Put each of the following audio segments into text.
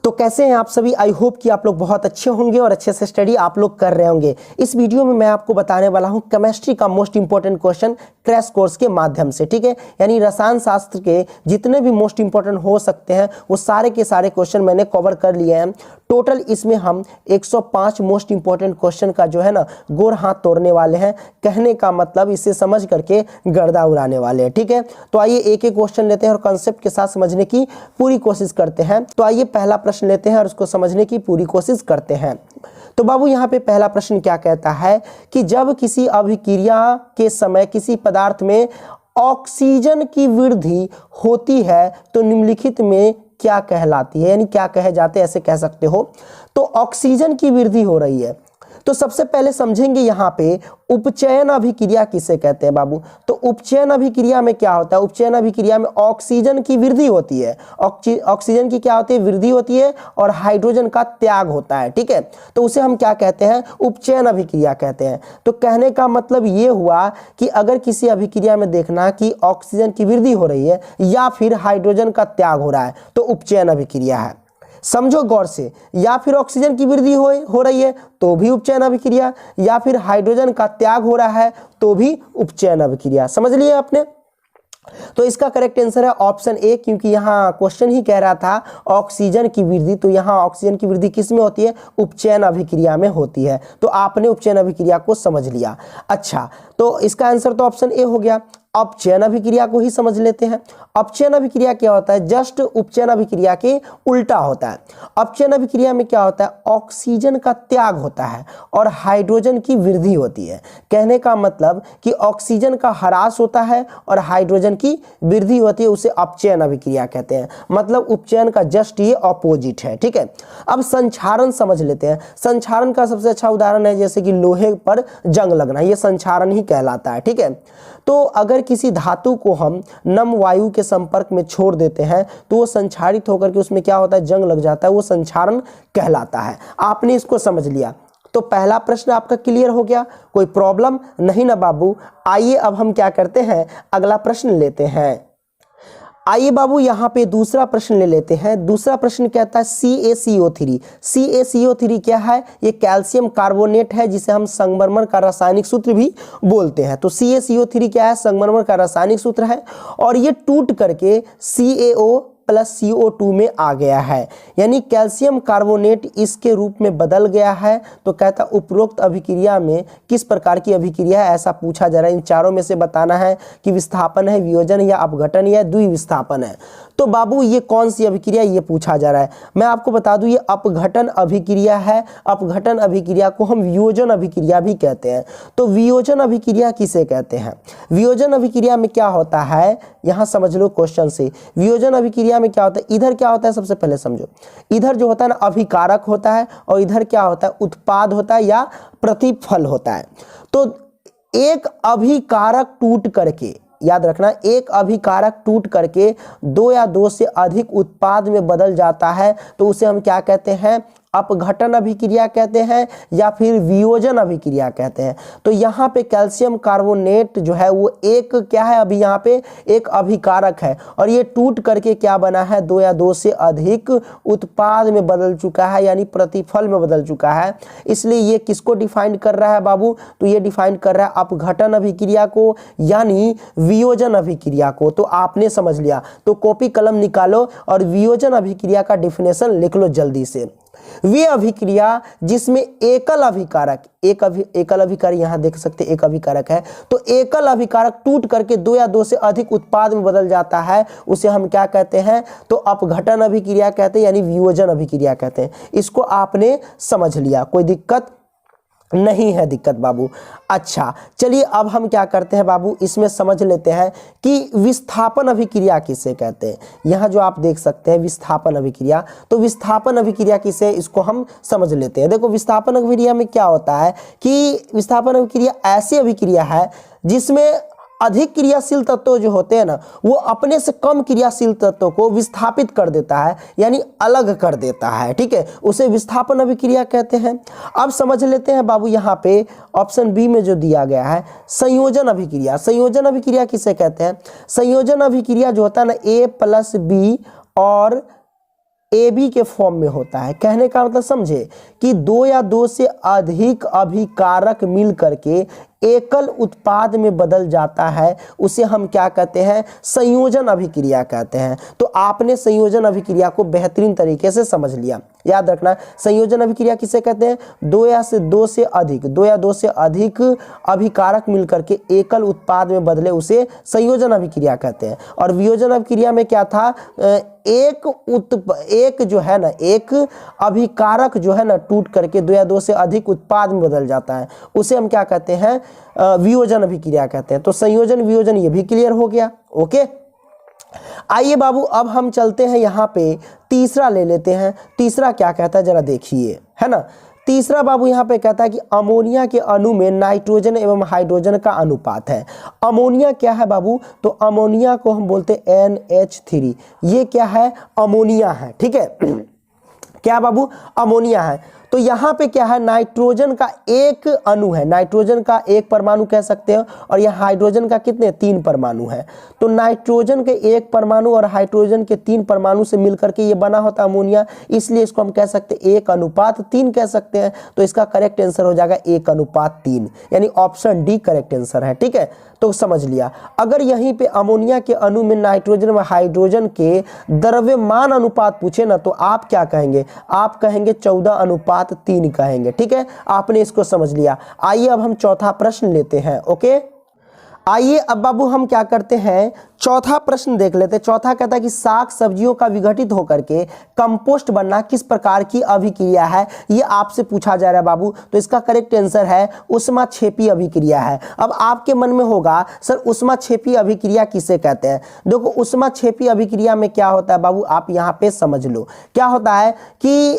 तो कैसे हैं आप सभी। आई होप कि आप लोग बहुत अच्छे होंगे और अच्छे से स्टडी आप लोग कर रहे होंगे। इस वीडियो में मैं आपको बताने वाला हूं केमिस्ट्री का most important question crash course के माध्यम से, ठीक है। यानी रसायन शास्त्र के जितने भी मोस्ट इंपॉर्टेंट हो सकते हैं वो सारे के सारे क्वेश्चन मैंने कवर कर लिए हैं। टोटल इसमें हम 105 मोस्ट इंपॉर्टेंट क्वेश्चन का जो है ना गोर हाथ तोड़ने वाले हैं। कहने का मतलब इसे समझ करके गर्दा उड़ाने वाले हैं, ठीक है। तो आइए एक एक क्वेश्चन लेते हैं और कॉन्सेप्ट के साथ समझने की पूरी कोशिश करते हैं। तो आइए पहला प्रश्न लेते हैं और उसको समझने की पूरी कोशिश करते हैं। तो बाबू यहाँ पे पहला प्रश्न क्या कहता है कि जब किसी अभिक्रिया के समय किसी पदार्थ में ऑक्सीजन की वृद्धि होती है तो निम्नलिखित में क्या कहलाती है, यानी क्या कहे जाते हैं, ऐसे कह सकते हो। तो ऑक्सीजन की वृद्धि हो रही है तो सबसे पहले समझेंगे यहाँ पे उपचयन अभिक्रिया किसे कहते हैं बाबू। तो उपचयन अभिक्रिया में क्या होता है, उपचयन अभिक्रिया में ऑक्सीजन की वृद्धि होती है। ऑक्सीजन की क्या होती है, वृद्धि होती है और हाइड्रोजन का त्याग होता है, ठीक है। तो उसे हम क्या कहते हैं, उपचयन अभिक्रिया कहते हैं। तो कहने का मतलब ये हुआ कि अगर किसी अभिक्रिया में देखना कि ऑक्सीजन की वृद्धि हो रही है या फिर हाइड्रोजन का त्याग हो रहा है तो उपचयन अभिक्रिया है। समझो गौर से, या फिर ऑक्सीजन की वृद्धि हो रही है तो भी उपचयन अभिक्रिया, या फिर हाइड्रोजन का त्याग हो रहा है तो भी उपचयन अभिक्रिया। समझ लिए आपने। तो इसका करेक्ट आंसर है ऑप्शन ए, क्योंकि यहाँ क्वेश्चन ही कह रहा था ऑक्सीजन की वृद्धि, तो यहाँ ऑक्सीजन की वृद्धि किस में होती है, उपचयन अभिक्रिया में होती है। तो आपने उपचयन अभिक्रिया को समझ लिया। अच्छा, तो इसका आंसर तो ऑप्शन ए हो गया। अपचयन अभिक्रिया को ही समझ लेते हैं। अपचयन अभिक्रिया क्या होता है, जस्ट उपचयन अभिक्रिया के उल्टा होता है। अपचयन अभिक्रिया में क्या होता है, ऑक्सीजन का त्याग होता है और हाइड्रोजन की वृद्धि होती है। कहने का मतलब कि ऑक्सीजन का ह्रास होता है और हाइड्रोजन की वृद्धि होती है, उसे अपचयन अभिक्रिया कहते हैं। मतलब उपचयन का जस्ट ये ऑपोजिट है, ठीक है। अब संक्षारण समझ लेते हैं। संक्षारण का सबसे अच्छा उदाहरण है जैसे कि लोहे पर जंग लगना, ये संक्षारण ही कहलाता है, ठीक है। तो अगर किसी धातु को हम नम वायु के संपर्क में छोड़ देते हैं तो वो संक्षारित होकर के उसमें क्या होता है, जंग लग जाता है, वो संक्षारण कहलाता है। आपने इसको समझ लिया तो पहला प्रश्न आपका क्लियर हो गया, कोई प्रॉब्लम नहीं ना बाबू। आइए अब हम क्या करते हैं, अगला प्रश्न लेते हैं। आइए बाबू यहाँ पे दूसरा प्रश्न ले लेते हैं। दूसरा प्रश्न कहता है CaCO3। CaCO3 क्या है, ये कैल्शियम कार्बोनेट है जिसे हम संगमरमर का रासायनिक सूत्र भी बोलते हैं। तो CaCO3 क्या है, संगमरमर का रासायनिक सूत्र है और ये टूट करके CaO+CO2 में आ गया है, यानी कैल्शियम कार्बोनेट इसके रूप में बदल गया है। तो कहता उपरोक्त अभिक्रिया में किस प्रकार की अभिक्रिया है, ऐसा पूछा जा रहा है। इन चारों में से बताना है कि विस्थापन है, वियोजन या अपघटन या द्विविस्थापन है। तो बाबू ये कौन सी अभिक्रिया, ये पूछा जा रहा है। मैं आपको बता दूं ये अपघटन अभिक्रिया है। अपघटन अभिक्रिया को हम वियोजन अभिक्रिया भी कहते हैं। तो वियोजन अभिक्रिया किसे कहते हैं, वियोजन अभिक्रिया में क्या होता है, यहां समझ लो क्वेश्चन से। वियोजन अभिक्रिया में क्या होता है, इधर क्या होता है, सबसे पहले समझो। इधर जो होता है ना अभिकारक होता है और इधर क्या होता है, उत्पाद होता है या प्रतिफल होता है। तो एक अभिकारक टूट करके, याद रखना, एक अभिकारक टूट करके दो या दो से अधिक उत्पाद में बदल जाता है तो उसे हम क्या कहते हैं, अपघटन अभिक्रिया कहते हैं या फिर वियोजन अभिक्रिया कहते हैं। तो यहाँ पे कैल्शियम कार्बोनेट जो है वो एक क्या है, अभी यहाँ पे एक अभिकारक है और ये टूट करके क्या बना है, दो या दो से अधिक उत्पाद में बदल चुका है, यानी प्रतिफल में बदल चुका है। इसलिए ये किसको डिफाइन कर रहा है बाबू, तो ये डिफाइन कर रहा है अपघटन अभिक्रिया को यानी वियोजन अभिक्रिया को। तो आपने समझ लिया, तो कॉपी कलम निकालो और वियोजन अभिक्रिया का डिफिनेशन लिख लो जल्दी से। वे अभिक्रिया जिसमें एकल अभिकारक, एकल अभिकारक यहां देख सकते एक अभिकारक है, तो एकल अभिकारक टूट करके दो या दो से अधिक उत्पाद में बदल जाता है उसे हम क्या कहते हैं, तो अपघटन अभिक्रिया कहते हैं, यानी वियोजन अभिक्रिया कहते हैं। इसको आपने समझ लिया, कोई दिक्कत नहीं है दिक्कत बाबू। अच्छा चलिए अब हम क्या करते हैं बाबू, इसमें समझ लेते हैं कि विस्थापन अभिक्रिया किसे कहते हैं। यहाँ जो आप देख सकते हैं विस्थापन अभिक्रिया, तो विस्थापन अभिक्रिया किसे, इसको हम समझ लेते हैं। देखो विस्थापन अभिक्रिया में क्या होता है कि विस्थापन अभिक्रिया ऐसी अभिक्रिया है जिसमें अधिक क्रियाशील तत्व जो होते हैं ना वो अपने से कम क्रियाशील तत्वों को विस्थापित कर देता है, यानी अलग कर देता है, ठीक है, उसे विस्थापन अभिक्रिया कहते हैं। अब समझ लेते हैं बाबू यहाँ पे ऑप्शन बी में जो दिया गया है संयोजन अभिक्रिया। संयोजन अभिक्रिया किसे कहते हैं, संयोजन अभिक्रिया जो होता है ना A+B और AB के फॉर्म में होता है। कहने का मतलब समझे कि दो या दो से अधिक अभिकारक मिल करके एकल उत्पाद में बदल जाता है, उसे हम क्या कहते हैं, संयोजन अभिक्रिया कहते हैं। तो आपने संयोजन अभिक्रिया को बेहतरीन तरीके से समझ लिया। याद रखना, संयोजन अभिक्रिया किसे कहते हैं, दो या दो से अधिक अभिकारक मिलकर के एकल उत्पाद में बदले उसे संयोजन अभिक्रिया कहते हैं। और वियोजन अभिक्रिया में क्या था, एक जो है ना, एक अभिकारक जो है ना टूट करके दो या दो से अधिक उत्पाद में बदल जाता है, उसे हम क्या कहते हैं, वियोजन अभिक्रिया कहते हैं। तो संयोजन वियोजन ये भी क्लियर हो गया। ओके, आइए बाबू अब हम चलते हैं यहाँ पे तीसरा ले लेते हैं। तीसरा क्या कहता है जरा देखिए, है ना। तीसरा बाबू यहाँ पे कहता है कि अमोनिया के अणु में नाइट्रोजन एवं हाइड्रोजन का अनुपात है। अमोनिया क्या है बाबू, तो अमोनिया को हम बोलते हैं NH3। ये क्या है, अमोनिया है, ठीक है। क्या बाबू, अमोनिया है। तो यहाँ पे क्या है, नाइट्रोजन का एक अणु है, नाइट्रोजन का एक परमाणु कह सकते हो, और यहाँ हाइड्रोजन का कितने, 3 परमाणु है। तो नाइट्रोजन के एक परमाणु और हाइड्रोजन के 3 परमाणु से मिलकर के ये बना होता है अमोनिया, इसलिए इसको हम कह सकते हैं 1:3 कह सकते हैं। तो इसका करेक्ट आंसर हो जाएगा 1:3, यानी ऑप्शन डी करेक्ट आंसर है, ठीक है। तो समझ लिया। अगर यहीं पे अमोनिया के अणु में नाइट्रोजन व हाइड्रोजन के द्रव्यमान अनुपात पूछे ना, तो आप क्या कहेंगे, आप कहेंगे 14:3 कहेंगे, ठीक है। आपने इसको समझ लिया। आइए अब हम चौथा प्रश्न लेते हैं। ओके, आइए अब बाबू हम क्या करते हैं, चौथा प्रश्न देख लेते हैं। चौथा कहता है कि साग सब्जियों का विघटित होकर के कंपोस्ट बनना किस प्रकार की अभिक्रिया है, ये आपसे पूछा जा रहा है बाबू। तो इसका करेक्ट आंसर है ऊष्माक्षेपी अभिक्रिया है। अब आपके मन में होगा सर ऊष्माक्षेपी अभिक्रिया किसे कहते हैं। देखो ऊष्माक्षेपी अभिक्रिया में क्या होता है बाबू, आप यहाँ पे समझ लो। क्या होता है कि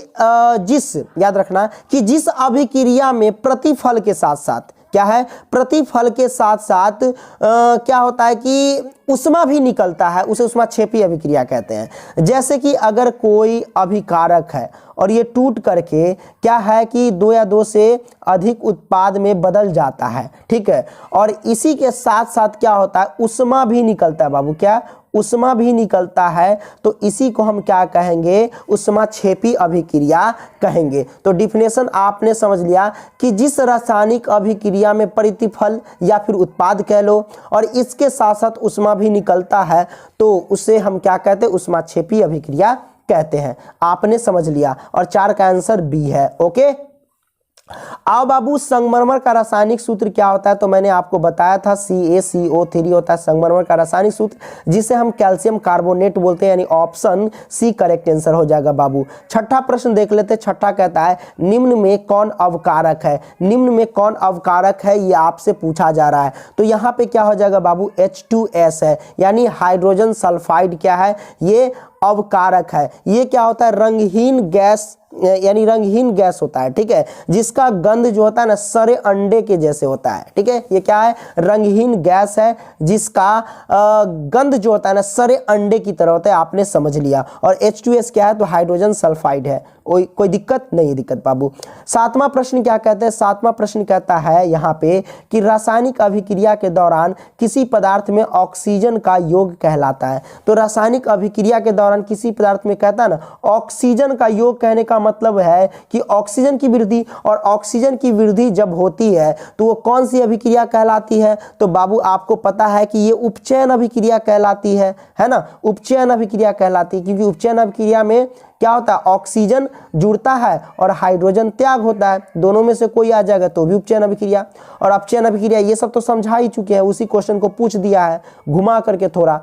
याद रखना कि जिस अभिक्रिया में प्रतिफल के साथ साथ क्या है, प्रतिफल के साथ साथ क्या होता है कि उष्मा भी निकलता है, उसे ऊष्माक्षेपी अभिक्रिया कहते हैं। जैसे कि अगर कोई अभिकारक है और ये टूट करके क्या है कि दो या दो से अधिक उत्पाद में बदल जाता है, ठीक है, और इसी के साथ साथ क्या होता है, उष्मा भी निकलता है बाबू, क्या, उष्मा भी निकलता है। तो इसी को हम क्या कहेंगे, ऊष्माक्षेपी अभिक्रिया कहेंगे। तो डिफिनेशन आपने समझ लिया कि जिस रासायनिक अभिक्रिया में प्रतिफल या फिर उत्पाद कह लो और इसके साथ साथ उष्मा भी निकलता है, तो उसे हम क्या कहते हैं, ऊष्माक्षेपी अभिक्रिया कहते हैं। आपने समझ लिया, और 4 का आंसर बी है। ओके, आओ बाबू संगमरमर का रासायनिक सूत्र क्या होता है, तो मैंने आपको बताया था CaCO3 होता है संगमरमर का रासायनिक सूत्र, जिसे हम कैल्शियम कार्बोनेट बोलते हैं, यानी ऑप्शन सी करेक्ट आंसर हो जाएगा बाबू। छठा प्रश्न देख लेते हैं। छठा कहता है निम्न में कौन अवकारक है, निम्न में कौन अवकारक है, ये आपसे पूछा जा रहा है। तो यहाँ पे क्या हो जाएगा बाबू, H2S है, यानी हाइड्रोजन सल्फाइड क्या है, ये अवकारक है। ये क्या होता है, रंगहीन गैस, यानी रंगहीन गैस होता है, ठीक है, जिसका गंध जो होता है ना सरे अंडे के जैसे होता है, ठीक है। ये क्या है, रंगहीन गैस है जिसका गंध जो होता है ना सरे अंडे की तरह होता है। आपने समझ लिया। और H2S क्या है, तो हाइड्रोजन सल्फाइड है। कोई दिक्कत नहीं, दिक्कत बाबू। सातवां प्रश्न क्या कहते हैं, सातवां प्रश्न कहता है यहाँ पे कि रासायनिक अभिक्रिया के दौरान किसी पदार्थ में ऑक्सीजन का योग कहलाता है। तो रासायनिक अभिक्रिया के दौरान किसी पदार्थ में कहता है ना ऑक्सीजन का योग, कहने का मतलब है कि ऑक्सीजन की वृद्धि, और ऑक्सीजन की वृद्धि जब होती है तो वो कौन सी अभिक्रिया कहलाती है, तो बाबू आपको पता है कि ये उपचयन अभिक्रिया कहलाती है ना, उपचयन अभिक्रिया कहलाती है। क्योंकि उपचयन अभिक्रिया में क्या होता है, ऑक्सीजन जुड़ता है और हाइड्रोजन त्याग होता है, दोनों में से कोई आ जाएगा तो भी उपचयन अभिक्रिया। और अपचयन अभिक्रिया ये सब तो समझा ही चुके हैं, उसी क्वेश्चन को पूछ दिया है घुमा करके थोड़ा।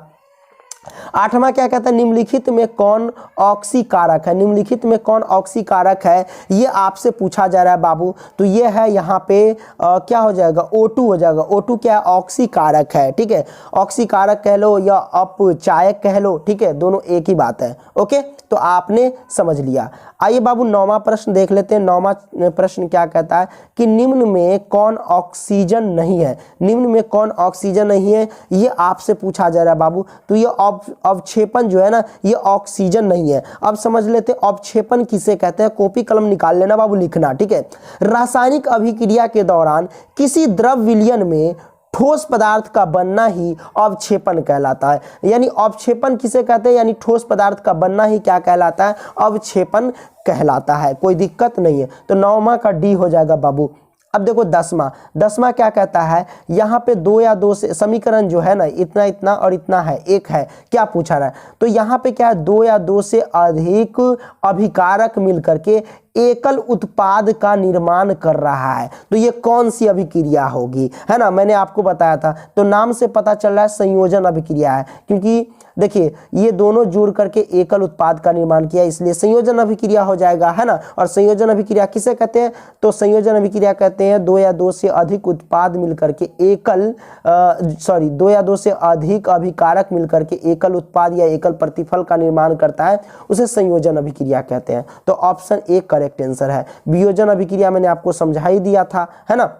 आठवां क्या कहता है, निम्नलिखित में कौन ऑक्सीकारक है, निम्नलिखित में कौन ऑक्सीकारक है, ये आपसे पूछा जा रहा है बाबू। तो ये है यहाँ पे क्या हो जाएगा, O2 हो जाएगा। O2 क्या है, ऑक्सीकारक है, ठीक है, ऑक्सीकारक कह लो या अपचायक कह लो, ठीक है, दोनों एक ही बात है। ओके, तो आपने समझ लिया। आइए बाबू नौवां प्रश्न देख लेते हैं। नौवां प्रश्न क्या कहता है कि निम्न में कौन ऑक्सीजन नहीं है, निम्न में कौन ऑक्सीजन नहीं है, ये आपसे पूछा जा रहा है बाबू। तो ये अवक्षेपण जो है ना, ये ऑक्सीजन नहीं है। अब समझ लेते हैं अवक्षेपण किसे कहते हैं, कॉपी कलम निकाल लेना बाबू, लिखना, ठीक है। रासायनिक अभिक्रिया के दौरान किसी द्रव विलयन में ठोस पदार्थ का बनना ही अवक्षेपण कहलाता है। यानी अवक्षेपण किसे कहते हैं, यानी ठोस पदार्थ का बनना ही क्या कहलाता है, अवक्षेपण कहलाता है। कोई दिक्कत नहीं है। तो 9वां का डी हो जाएगा बाबू। अब देखो 10वां क्या कहता है, यहाँ पे 2 या 2 से समीकरण जो है ना, इतना इतना और इतना है, एक है, क्या पूछा रहा है, तो यहाँ पे क्या है, 2 या 2 से अधिक अभिकारक मिलकर के एकल उत्पाद का निर्माण कर रहा है। तो ये कौन सी अभिक्रिया होगी, है ना, मैंने आपको बताया था। तो नाम से पता चल रहा है संयोजन अभिक्रिया है, क्योंकि देखिए ये दोनों जुड़ करके एकल उत्पाद का निर्माण किया, इसलिए संयोजन अभिक्रिया हो जाएगा, है ना। और संयोजन अभिक्रिया किसे कहते हैं, तो संयोजन अभिक्रिया कहते हैं 2 या 2 से अधिक उत्पाद मिलकर के 2 या 2 से अधिक अभिकारक मिलकर के एकल उत्पाद या एकल प्रतिफल का निर्माण करता है, उसे संयोजन अभिक्रिया कहते हैं। तो ऑप्शन ए करेक्ट आंसर है। वियोजन अभिक्रिया मैंने आपको समझा ही दिया था, है ना।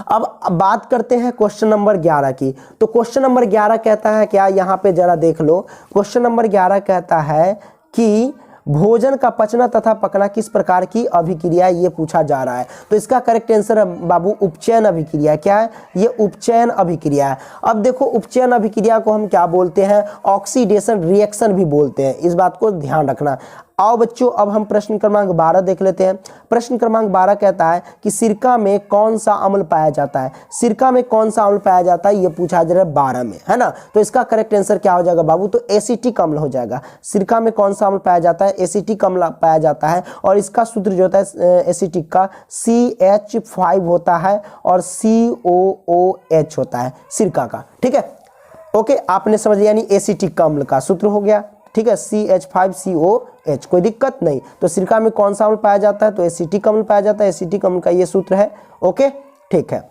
अब बात करते हैं क्वेश्चन नंबर 11 की। तो क्वेश्चन नंबर 11 कहता है क्या, यहाँ पे जरा देख लो। क्वेश्चन नंबर 11 कहता है कि भोजन का पचना तथा पकना किस प्रकार की अभिक्रिया, ये पूछा जा रहा है। तो इसका करेक्ट आंसर है बाबू उपचयन अभिक्रिया। क्या है ये, उपचयन अभिक्रिया है। अब देखो उपचयन अभिक्रिया को हम क्या बोलते हैं, ऑक्सीडेशन रिएक्शन भी बोलते हैं, इस बात को ध्यान रखना। आओ बच्चों, अब हम प्रश्न क्रमांक 12 देख लेते हैं। प्रश्न क्रमांक 12 कहता है कि सिरका में कौन सा अम्ल पाया जाता है। सिरका में कौन सा अम्ल पाया जाता है, ये पूछा जा रहा है 12 में, है ना। तो इसका करेक्ट आंसर क्या हो जाएगा बाबू, तो एसिटिक अम्ल हो जाएगा। सिरका में कौन सा अम्ल पाया जाता है, एसिटिक अम्ल पाया जाता है। और इसका सूत्र जो होता है एसिटिक का CH5 होता है और COOH होता है सिरका का, ठीक है। ओके, आपने समझ लिया, यानी एसिटिक अम्ल का सूत्र हो गया, ठीक है, CH5COH, कोई दिक्कत नहीं। तो सिरका में कौन सा अम्ल पाया जाता है, तो एसिटिक अम्ल पाया जाता है। एसिटिक अम्ल का ये सूत्र है। ओके, ठीक है।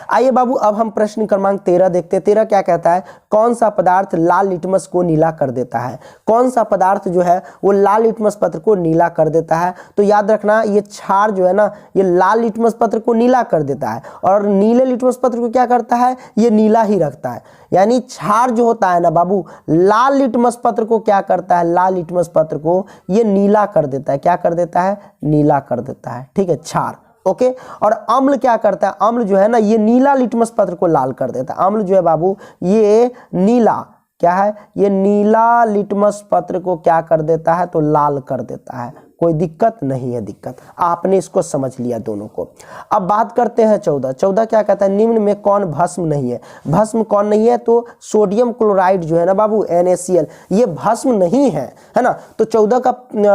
आइए बाबू, अब हम प्रश्न क्रमांक 13 देखते हैं। 13 क्या कहता है, कौन सा पदार्थ लाल लिटमस को नीला कर देता है। कौन सा पदार्थ जो है वो लाल लिटमस पत्र को नीला कर देता है। तो याद रखना, ये क्षार जो है ना, ये लाल लिटमस पत्र को नीला कर देता है, और नीले लिटमस पत्र को क्या करता है, ये नीला ही रखता है। यानी क्षार जो होता है ना बाबू, लाल लिटमस पत्र को क्या करता है, लाल लिटमस पत्र को ये नीला कर देता है। क्या कर देता है, नीला कर देता है, ठीक है, क्षार। ओके, और अम्ल क्या करता है, अम्ल जो है ना, ये नीला लिटमस पत्र को लाल कर देता है। अम्ल जो है बाबू, ये नीला क्या है, ये नीला लिटमस पत्र को क्या कर देता है, तो लाल कर देता है। कोई दिक्कत नहीं है, दिक्कत आपने इसको समझ लिया दोनों को। अब बात करते हैं 14 क्या कहता है, निम्न में कौन भस्म नहीं है। भस्म कौन नहीं है, तो सोडियम क्लोराइड जो है ना बाबू, NaCl, ये भस्म नहीं है, है ना। तो 14 का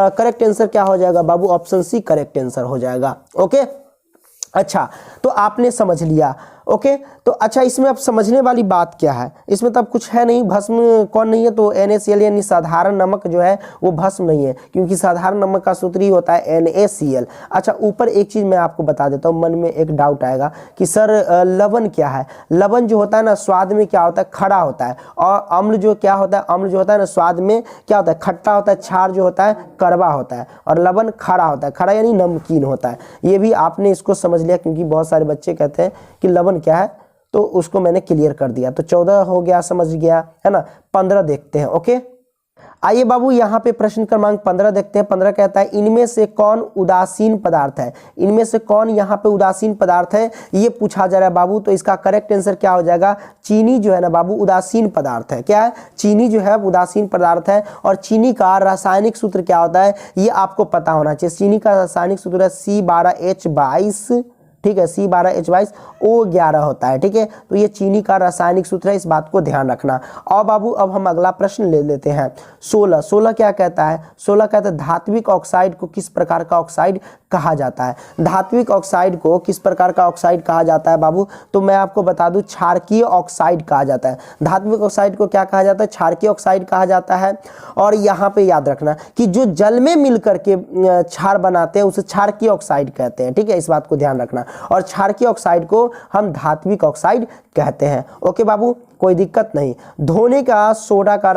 करेक्ट आंसर क्या हो जाएगा बाबू, ऑप्शन सी करेक्ट आंसर हो जाएगा। ओके, अच्छा, तो आपने समझ लिया। ओके, तो अच्छा, इसमें अब समझने वाली बात क्या है, इसमें तब कुछ है नहीं। भस्म कौन नहीं है, तो NaCl, यानी साधारण नमक जो है वो भस्म नहीं है, क्योंकि साधारण नमक का सूत्र ही होता है NaCl। अच्छा, ऊपर एक चीज़ मैं आपको बता देता हूँ, मन में एक डाउट आएगा कि सर लवण क्या है। लवण जो होता है ना, स्वाद में क्या होता है, खड़ा होता है। और अम्ल जो क्या होता है, अम्ल जो होता है ना, स्वाद में क्या होता है, खट्टा होता है। क्षार जो होता है कड़वा होता है, और लवण खड़ा होता है। खड़ा यानी नमकीन होता है। ये भी आपने इसको समझ लिया, क्योंकि बहुत सारे बच्चे कहते हैं कि लवण क्या है, तो उसको मैंने क्लियर कर दिया। तो 14 हो गया, समझ गया, है ना। 15 देखते हैं। ओके, आइए बाबू, यहाँ पे प्रश्न क्रमांक 15 देखते हैं। 15 कहता है, इनमें से कौन उदासीन पदार्थ है। इनमें से कौन यहाँ पे उदासीन पदार्थ है, ये पूछा जा रहा है बाबू। तो इसका करेक्ट आंसर क्या हो जाएगा, चीनी जो है ना बाबू, उदासीन पदार्थ है। क्या है, चीनी जो है उदासीन पदार्थ है। और चीनी का रासायनिक सूत्र क्या होता है, ये आपको पता होना चाहिए। चीनी का रासायनिक सूत्र है C12H22, ठीक है, C12H22 O11 होता है, ठीक है। तो ये चीनी का रासायनिक सूत्र है, इस बात को ध्यान रखना। और बाबू, अब हम अगला प्रश्न ले लेते हैं। 16 क्या कहता है, 16 कहता है, धात्विक ऑक्साइड को किस प्रकार का ऑक्साइड कहा जाता है। धात्विक ऑक्साइड को किस प्रकार का ऑक्साइड कहा जाता है बाबू, तो मैं आपको बता दूं, क्षारकीय ऑक्साइड कहा जाता है। धात्विक ऑक्साइड को क्या कहा जाता है, क्षारकीय ऑक्साइड कहा जाता है। और यहाँ पे याद रखना कि जो जल में मिलकर के क्षार बनाते हैं उसे क्षारकीय ऑक्साइड कहते हैं, ठीक है, इस बात को ध्यान रखना। और क्षारकीय ऑक्साइड को हम धात्विक ऑक्साइड कहते हैं। ओके बाबू, कोई दिक्कत नहीं। धोने का सोडा का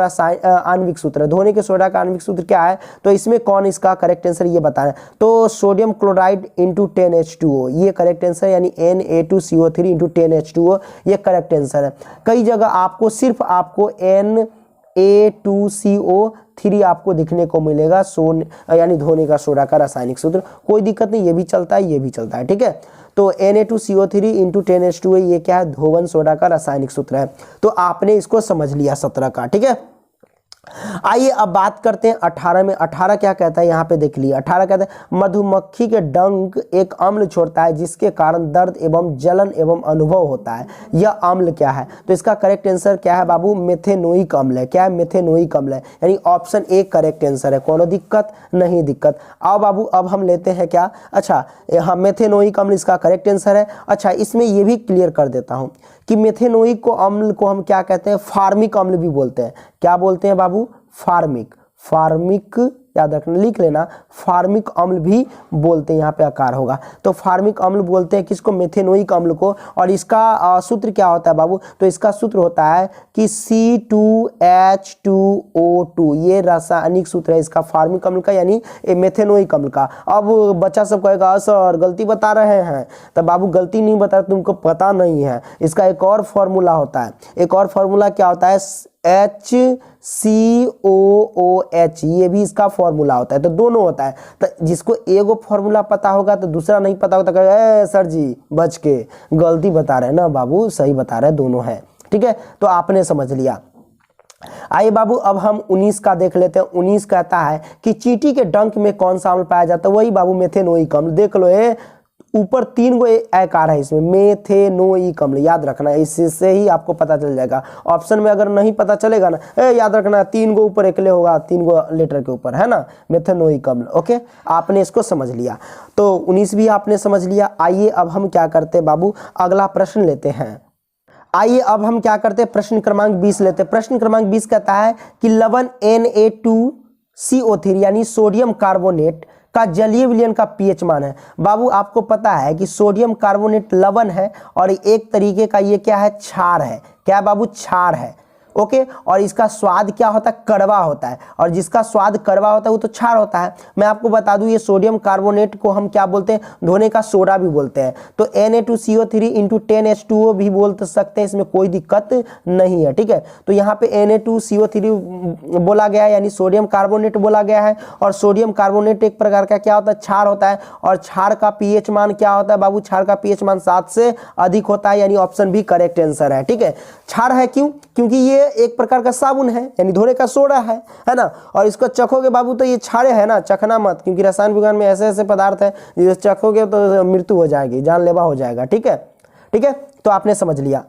आणविक सूत्र, धोने के सोडा का आणविक सूत्र क्या है, तो इसमें कौन इसका करेक्ट आंसर ये बताना। तो सोडियम क्लोराइड इंटू 10H2O, ये करेक्ट आंसर, यानी Na2CO3 इंटू 10H2O, ये करेक्ट आंसर है। कई जगह आपको सिर्फ आपको Na2CO3 आपको दिखने को मिलेगा, यानी धोने का सोडा का रासायनिक सूत्र। कोई दिक्कत नहीं, ये भी चलता है, ये भी चलता है, ठीक है। तो Na2CO3 × 10H2O ये क्या है, धोवन सोडा का रासायनिक सूत्र है। तो आपने इसको समझ लिया 17 का, ठीक है। आइए अब बात करते हैं 18 में। 18 क्या कहता है, यहाँ पे देख लिया। 18 कहता है मधुमक्खी के डंक एक अम्ल छोड़ता है जिसके कारण दर्द एवं जलन एवं अनुभव होता है। यह अम्ल क्या है? तो इसका करेक्ट आंसर क्या है बाबू? मेथेनोइक अम्ल है। क्या है? मेथेनोइक अम्ल है, यानी ऑप्शन ए करेक्ट आंसर है। कोनो दिक्कत नहीं? दिक्कत। आओ बाबू अब हम लेते हैं क्या, अच्छा हाँ मेथेनोइक अम्ल इसका करेक्ट आंसर है। अच्छा इसमें ये भी क्लियर कर देता हूँ कि मेथेनोइक अम्ल को हम क्या कहते हैं, फार्मिक अम्ल भी बोलते हैं। क्या बोलते हैं बाबू? फार्मिक। फार्मिक याद रखना, लिख लेना, फार्मिक अम्ल भी बोलते हैं, यहाँ पे आकार होगा। तो फार्मिक अम्ल बोलते हैं किसको? मेथेनोइक अम्ल को। और इसका सूत्र क्या होता है बाबू? तो इसका सूत्र होता है कि C2H2O2, ये रासायनिक सूत्र है इसका फार्मिक अम्ल का, यानी मेथेनोइक अम्ल का। अब बच्चा सब कहेगा सर गलती बता रहे हैं, तो बाबू गलती नहीं बता, तुमको पता नहीं है। इसका एक और फॉर्मूला होता है। एक और फॉर्मूला क्या होता है? HCOOH, ये भी इसका फॉर्मूला होता है। तो दोनों होता है। तो जिसको एगो फॉर्मूला पता होगा तो दूसरा नहीं पता होता, कहे सर जी बच के गलती बता रहे हैं ना बाबू, सही बता रहे हैं, दोनों है, ठीक है। तो आपने समझ लिया। आइए बाबू अब हम 19 का देख लेते हैं। 19 कहता है कि चींटी के डंक में कौन सा अम्ल पाया जाता है? वही बाबू मेथेनोइक अम्ल। देख लो ये ऊपर 3 गो आकार है इसमें, मेथेनोइक अम्ल, याद रखना, इससे ही आपको पता चल जाएगा। ऑप्शन में अगर नहीं पता चलेगा ना, याद रखना 3 गो ऊपर एकले होगा, 3 गो लेटर के ऊपर, है ना, मेथेनोइक अम्ल। ओके, आपने इसको समझ लिया। तो 19 भी आपने समझ लिया। आइए अब हम क्या करते हैं बाबू, अगला प्रश्न लेते हैं। आइए अब हम क्या करते हैं, प्रश्न क्रमांक 20 लेते हैं। प्रश्न क्रमांक 20 कहता है कि लवण Na2CO3 यानी सोडियम कार्बोनेट का जलीय विलयन का पीएच मान है। बाबू आपको पता है कि सोडियम कार्बोनेट लवण है और एक तरीके का ये क्या है, क्षार है। क्या है बाबू? क्षार है। ओके, और इसका स्वाद क्या होता है? कड़वा होता है। और जिसका स्वाद कड़वा होता है वो तो क्षार होता है। मैं आपको बता दूं ये सोडियम कार्बोनेट को हम क्या बोलते हैं? धोने का सोडा भी बोलते हैं। तो Na2CO3 × 10H2O भी बोल सकते हैं, इसमें कोई दिक्कत नहीं है, ठीक है। तो यहाँ पे Na2CO3 बोला गया है, यानी सोडियम कार्बोनेट बोला गया है। और सोडियम कार्बोनेट एक प्रकार का क्या होता है? क्षार होता है। और क्षार का पीएच मान क्या होता है बाबू? क्षार का पीएच मान 7 से अधिक होता है, यानी ऑप्शन भी करेक्ट आंसर है, ठीक है। क्षार है क्यों? क्योंकि ये एक प्रकार का साबुन है, यानी धोने का सोडा है ना। और इसको चखोगे बाबू तो ये क्षारे है ना, चखना मत, क्योंकि रसायन विज्ञान में ऐसे ऐसे पदार्थ है जिसे चखोगे तो मृत्यु हो जाएगी, जानलेवा हो जाएगा, ठीक है, ठीक है। तो आपने समझ लिया।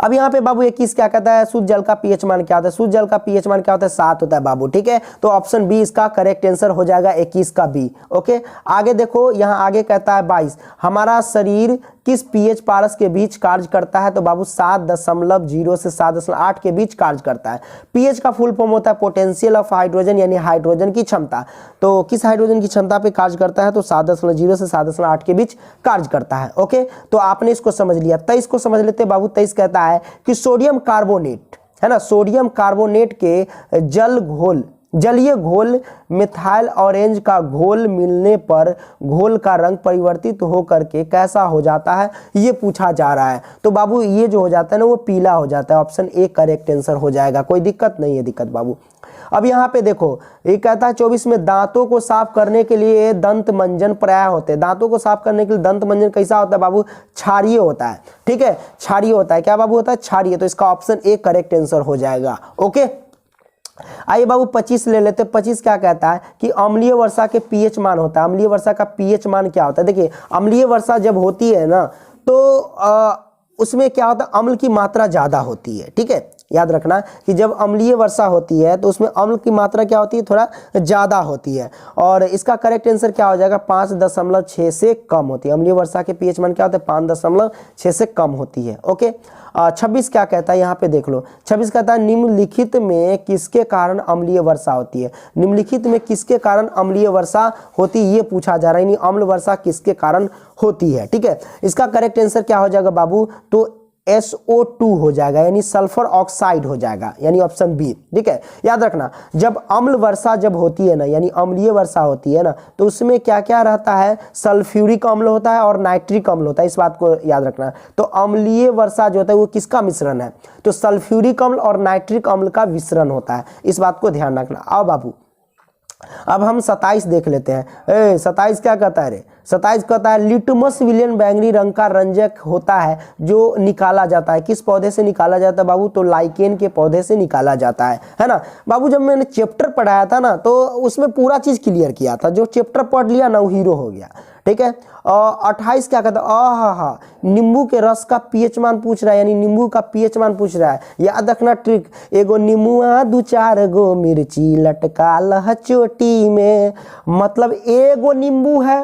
अब यहाँ पे बाबू 21 क्या कहता है? शुद्ध जल का पीएच मान क्या होता है? शुद्ध जल का पीएच मान क्या होता है? 7 होता है बाबू, ठीक है। तो ऑप्शन बी इसका करेक्ट आंसर हो जाएगा, 21 का बी। ओके, आगे देखो, यहाँ आगे कहता है 22, हमारा शरीर किस पीएच पारस के बीच कार्य करता है? तो बाबू 7.0 से 7.8 के बीच कार्य करता है। पीएच का फुल फॉर्म होता है पोटेंशियल ऑफ हाइड्रोजन, यानी हाइड्रोजन की क्षमता। तो किस हाइड्रोजन की क्षमता पे कार्य करता है? तो 7.0 से 7.8 के बीच कार्य करता है। ओके, तो आपने इसको समझ लिया। 23 को समझ लेते बाबू। 23 कहता है कि सोडियम कार्बोनेट, है ना, सोडियम कार्बोनेट के जलीय घोल मिथाइल ऑरेंज का घोल मिलने पर घोल का रंग परिवर्तित होकर के कैसा हो जाता है, ये पूछा जा रहा है। तो बाबू ये जो हो जाता है ना वो पीला हो जाता है। ऑप्शन ए करेक्ट आंसर हो जाएगा, कोई दिक्कत नहीं है। दिक्कत बाबू अब यहाँ पे देखो, ये कहता है 24 में दांतों को साफ करने के लिए दंत मंजन प्राय होते हैं। दांतों को साफ करने के लिए दंत मंजन कैसा होता है बाबू? क्षारीय होता है, ठीक है, क्षारीय होता है। क्या बाबू होता है? क्षारीय। तो इसका ऑप्शन ए करेक्ट आंसर हो जाएगा। ओके, आइए बाबू 25 ले लेते। 25 क्या कहता है कि अम्लीय वर्षा के पीएच मान होता है। अम्लीय वर्षा का पीएच मान क्या होता है? देखिए, अम्लीय वर्षा जब होती है ना तो उसमें क्या होता है? अम्ल की मात्रा ज्यादा होती है, ठीक है। याद रखना कि जब अम्लीय वर्षा होती है तो उसमें अम्ल की मात्रा क्या होती है? थोड़ा ज्यादा होती है। और इसका करेक्ट आंसर क्या हो जाएगा? 5.6 से कम होती है। अम्लीय वर्षा के पीएच मान क्या होता है? 5.6 से कम होती है। ओके, 26 क्या कहता है? यहाँ पे देख लो। 26 कहता है निम्नलिखित में किसके कारण अम्लीय वर्षा होती है? निम्नलिखित में किसके कारण अम्लीय वर्षा होती है ये पूछा जा रहा है, यानी अम्ल वर्षा किसके कारण होती है, ठीक है। इसका करेक्ट आंसर क्या हो जाएगा बाबू? तो SO2 हो जाएगा, यानी सल्फर ऑक्साइड हो जाएगा, यानी ऑप्शन बी। ठीक है, याद रखना जब अम्ल वर्षा जब होती है ना, यानी अम्लीय वर्षा होती है ना, तो उसमें क्या क्या रहता है, सल्फ्यूरिक अम्ल होता है और नाइट्रिक अम्ल होता है, इस बात को याद रखना। तो अम्लीय वर्षा जो होता है वो किसका मिश्रण है, तो सल्फ्यूरिक अम्ल और नाइट्रिक अम्ल का मिश्रण होता है, इस बात को ध्यान रखना। आओ बाबू अब हम 27 देख लेते हैं। 27 क्या कहता है रे, 27 कहता है लिटमस विलियन बैंगनी रंग का रंजक होता है जो निकाला जाता है, किस पौधे से निकाला जाता है बाबू, तो लाइकेन के पौधे से निकाला जाता है ना बाबू। जब मैंने चैप्टर पढ़ाया था ना तो उसमें पूरा चीज क्लियर किया था, जो चैप्टर पढ़ लिया ना वो हीरो हो गया। ठीक है, और 28 क्या कहता है, नींबू के रस का पीएच मान पूछ रहा है, यानी नींबू का पीएच मान पूछ रहा है। याद रखना ट्रिक, एगो नींबुआ 2-4 गो मिर्ची लटका लह चोटी में, मतलब एगो नींबू है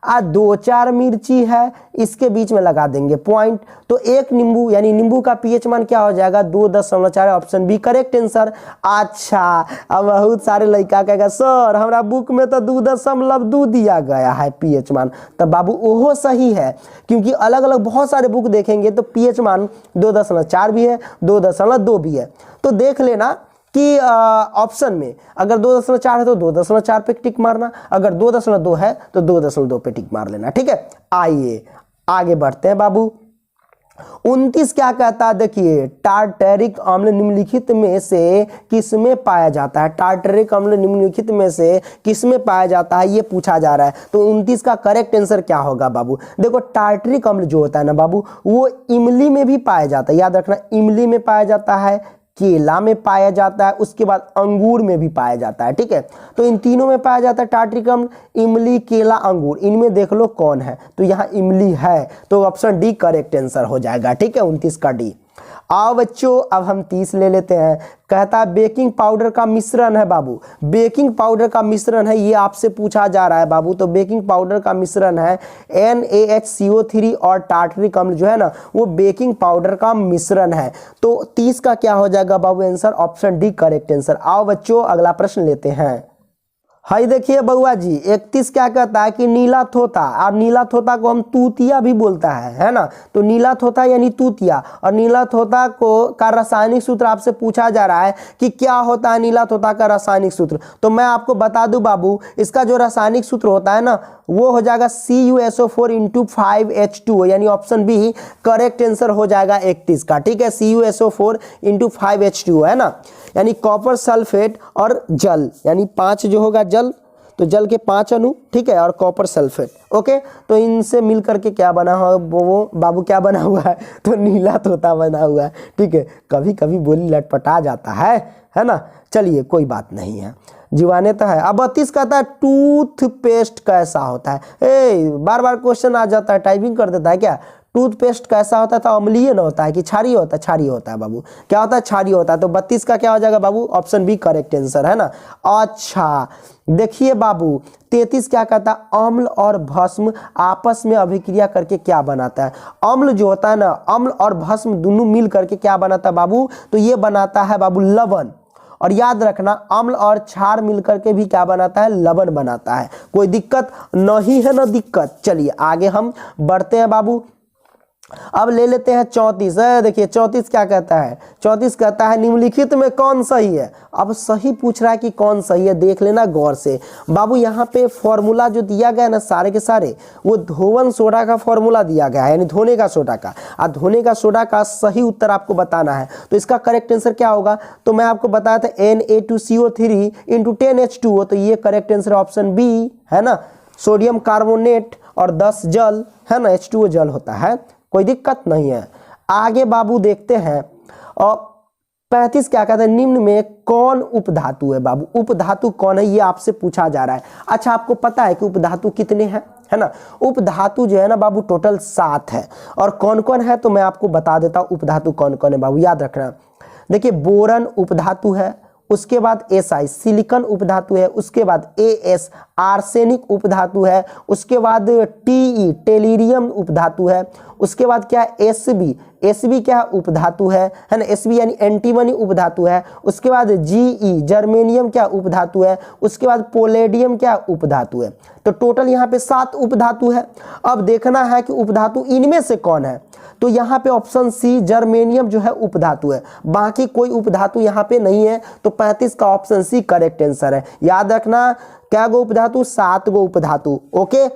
आ 2-4 मिर्ची है, इसके बीच में लगा देंगे पॉइंट, तो एक नींबू यानी नींबू का पीएच मान क्या हो जाएगा 2.4, ऑप्शन बी करेक्ट आंसर। अच्छा, अब बहुत सारे लड़का कहेगा सर हमारा बुक में तो 2.2 दिया गया है पीएच मान, तब बाबू ओहो सही है, क्योंकि अलग अलग बहुत सारे बुक देखेंगे तो पीएच मान 2.4 भी है, 2.2 भी है। तो देख लेना कि ऑप्शन में अगर 2.4 है तो 2.4 पे टिक मारना, अगर 2.2 है तो 2.2 पे टिक मार लेना। ठीक है, आइए आगे बढ़ते हैं बाबू। 29 क्या कहता है, देखिए टार्टरिक अम्ल निम्नलिखित में से किसमें पाया जाता है, टार्टरिक अम्ल निम्नलिखित में से किसमें पाया जाता है, ये पूछा जा रहा है। तो 29 का करेक्ट आंसर क्या होगा बाबू, देखो टार्टरिक अम्ल जो होता है ना बाबू वो इमली में भी पाया जाता है, याद रखना इमली में पाया जाता है, केला में पाया जाता है, उसके बाद अंगूर में भी पाया जाता है। ठीक है, तो इन तीनों में पाया जाता है टार्टरिक अम्ल, इमली, केला, अंगूर, इनमें देख लो कौन है, तो यहाँ इमली है, तो ऑप्शन डी करेक्ट आंसर हो जाएगा। ठीक है, 29 का डी। आओ बच्चों अब हम 30 ले लेते हैं। कहता है बेकिंग पाउडर का मिश्रण है बाबू, बेकिंग पाउडर का मिश्रण है, ये आपसे पूछा जा रहा है बाबू। तो बेकिंग पाउडर का मिश्रण है NaHCO3 और टार्टरिक अम्ल जो है ना वो बेकिंग पाउडर का मिश्रण है। तो 30 का क्या हो जाएगा बाबू answer, option D correct answer. आओ बच्चों अगला प्रश्न लेते हैं। हाई देखिए बउआ जी 31 क्या कहता है कि नीला तोता, और नीला तोता को हम तूतिया भी बोलता है ना, तो नीला तोता यानी तूतिया, और नीला तोता को का रासायनिक सूत्र आपसे पूछा जा रहा है कि क्या होता है नीला तोता का रासायनिक सूत्र। तो मैं आपको बता दूं बाबू, इसका जो रासायनिक सूत्र होता है ना वो हो जाएगा CuSO4 × 5H2O, यानी ऑप्शन बी करेक्ट आंसर हो जाएगा 31 का। ठीक है, CuSO4 × 5H2O है ना, यानी कॉपर सल्फेट और जल, यानी 5 जो होगा जल, तो जल के 5 अणु, ठीक है, और कॉपर सल्फेट। ओके, तो इनसे मिल करके क्या बना हुआ वो बाबू, क्या बना हुआ है, तो नीला तोता बना हुआ है। ठीक है, कभी कभी बोली लटपटा जाता है ना, चलिए कोई बात नहीं है, जीवाने तो है। अब 32 कहता है टूथपेस्ट कैसा होता है, बार बार क्वेश्चन आ जाता है, टाइपिंग कर देता है क्या, टूथपेस्ट कैसा होता है, तो अम्लीय ना होता है कि क्षारीय होता है, क्षारीय होता है बाबू, क्या होता है, क्षारीय होता है। तो 32 का क्या हो जाएगा बाबू, ऑप्शन बी करेक्ट आंसर है ना। अच्छा देखिए बाबू 33 क्या कहता है, अम्ल और भस्म आपस में अभिक्रिया करके क्या बनाता है। अम्ल जो होता है ना, अम्ल और भस्म दोनों मिल करके क्या बनाता है बाबू, तो ये बनाता है बाबू लवण। और याद रखना अम्ल और क्षार मिलकर के भी क्या बनाता है, लवण बनाता है। कोई दिक्कत नहीं है ना दिक्कत। चलिए आगे हम बढ़ते हैं बाबू। अब ले लेते हैं 34। देखिए 34 क्या कहता है, 34 कहता है निम्नलिखित में कौन सही है। अब सही पूछ रहा है कि कौन सही है, देख लेना गौर से बाबू। यहाँ पे फॉर्मूला जो दिया गया है ना सारे के सारे, वो धोवन सोडा का फॉर्मूला दिया गया है, यानी धोने का सोडा का। और धोने का सोडा का सही उत्तर आपको बताना है, तो इसका करेक्ट आंसर क्या होगा, तो मैं आपको बताया था Na2CO3 × 10H2O, तो ये करेक्ट आंसर ऑप्शन बी है ना। सोडियम कार्बोनेट और 10 जल है ना, H2O जल होता है, कोई दिक्कत नहीं है। आगे बाबू देखते हैं। और 35 क्या कहता है, निम्न में कौन उपधातु है बाबू, उपधातु कौन है, ये आपसे पूछा जा रहा है। अच्छा आपको पता है कि उपधातु कितने हैं, है ना। उपधातु जो है ना बाबू टोटल 7 है। और कौन कौन है तो मैं आपको बता देता हूँ उपधातु कौन कौन है बाबू, याद रखना। देखिए बोरन उपधातु है, उसके बाद Si सिलिकॉन उपधातु है, उसके बाद As आर्सेनिक उपधातु है, उसके बाद Te टेलीरियम उपधातु है, उसके बाद क्या Sb क्या उपधातु है ना, Sb यानी एंटीमनी उपधातु है, उसके बाद Ge जर्मेनियम क्या उपधातु है, उसके बाद पोलेडियम क्या उपधातु है। तो टोटल यहाँ पे 7 उपधातु है। अब देखना है कि उपधातु इनमें से कौन है, तो यहाँ पे ऑप्शन सी जर्मेनियम जो है उपधातु है, बाकी कोई उपधातु यहाँ पे नहीं है। तो 35 का ऑप्शन सी करेक्ट आंसर है। याद रखना क्या गो उपधातु, 7 गो उपधातु। ओके,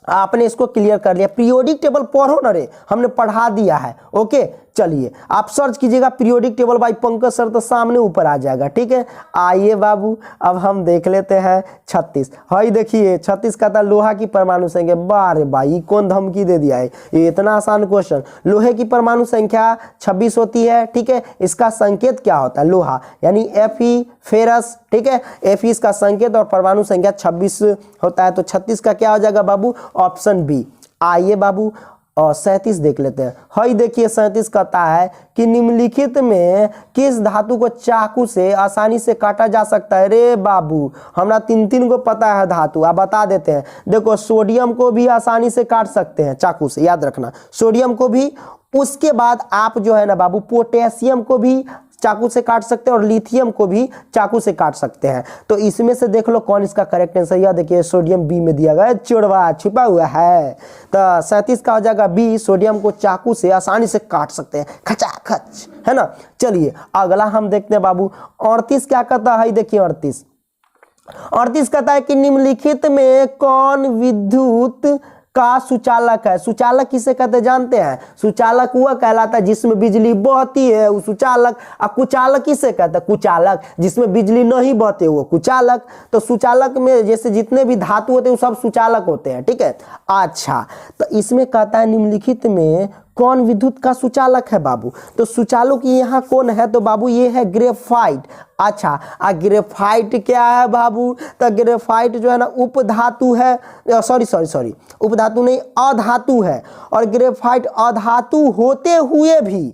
आपने इसको क्लियर कर लिया। पीरियोडिक टेबल पढ़ो ना रे, हमने पढ़ा दिया है। ओके, चलिए आप सर्च कीजिएगा periodic table by Pankaj sir, तो सामने ऊपर आ जाएगा। ठीक है, आइए बाबू अब हम देख लेते हैं 36। हाई देखिए 36 का था लोहा की परमाणु संख्या। बारे भाई कौन धमकी दे दिया है, ये इतना आसान क्वेश्चन। लोहे की परमाणु संख्या 26 होती है। ठीक है, इसका संकेत क्या होता है, लोहा यानी Fe फेरस। ठीक है, Fe इसका संकेत और परमाणु संख्या 26 होता है। तो 36 का क्या हो जाएगा बाबू, ऑप्शन बी। आइए बाबू और 37 देख लेते हैं। हाई देखिए 37 कहता है कि निम्नलिखित में किस धातु को चाकू से आसानी से काटा जा सकता है। रे बाबू हमरा 3 को पता है धातु, आप बता देते हैं। देखो सोडियम को भी आसानी से काट सकते हैं चाकू से, याद रखना सोडियम को भी। उसके बाद आप जो है ना बाबू पोटेशियम को भी चाकू से काट सकते हैं और लिथियम को भी चाकू से काट सकते हैं। तो इसमें से देख लो कौन इसका करेक्ट आंसर। यह देखिए सोडियम बी में दिया गया है, चोरवा छिपा हुआ है। तो 37 का हो जाएगा बी, सोडियम को चाकू से आसानी से काट सकते हैं, खचाखच, है ना। चलिए अगला हम देखते हैं बाबू 38 क्या कहता है। देखिए 38 कहता है कि निम्नलिखित में कौन विद्युत का सुचालक है। सुचालक किसे कहते हैं जानते हैं, सुचालक वह कहलाता है जिसमें बिजली बहती है वो सुचालक। और कुचालक किसे कहते हैं, कुचालक जिसमें बिजली नहीं बहती वो कुचालक। तो सुचालक में जैसे जितने भी धातु होते हैं वो सब सुचालक होते हैं। ठीक है, अच्छा तो इसमें कहता है निम्नलिखित में कौन विद्युत का सुचालक है बाबू। तो सुचालक यहाँ कौन है, तो बाबू ये है ग्रेफाइट। अच्छा ग्रेफाइट क्या है बाबू, तो ग्रेफाइट जो है ना उपधातु है, सॉरी उपधातु नहीं अधातु है। और ग्रेफाइट अधातु होते हुए भी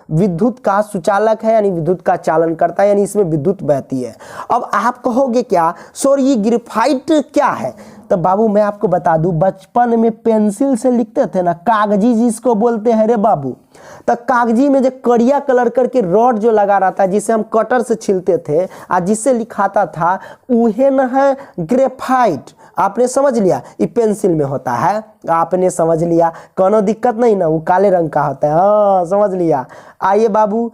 विद्युत का सुचालक है, यानी विद्युत का चालन करता है, यानी इसमें विद्युत बहती है। अब आप कहोगे क्या सर ये ग्रेफाइट क्या है, तो बाबू मैं आपको बता दूं बचपन में पेंसिल से लिखते थे ना, कागजी जिसको बोलते हैं रे बाबू। तो कागजी में जो करिया कलर करके रॉड जो लगा रहता है जिसे हम कटर से छीलते थे और जिससे लिखाता था उहे न है ग्रेफाइट। आपने समझ लिया, ये पेंसिल में होता है, आपने समझ लिया, कोनो दिक्कत नहीं ना, वो काले रंग का होता है। हाँ समझ लिया। आइए बाबू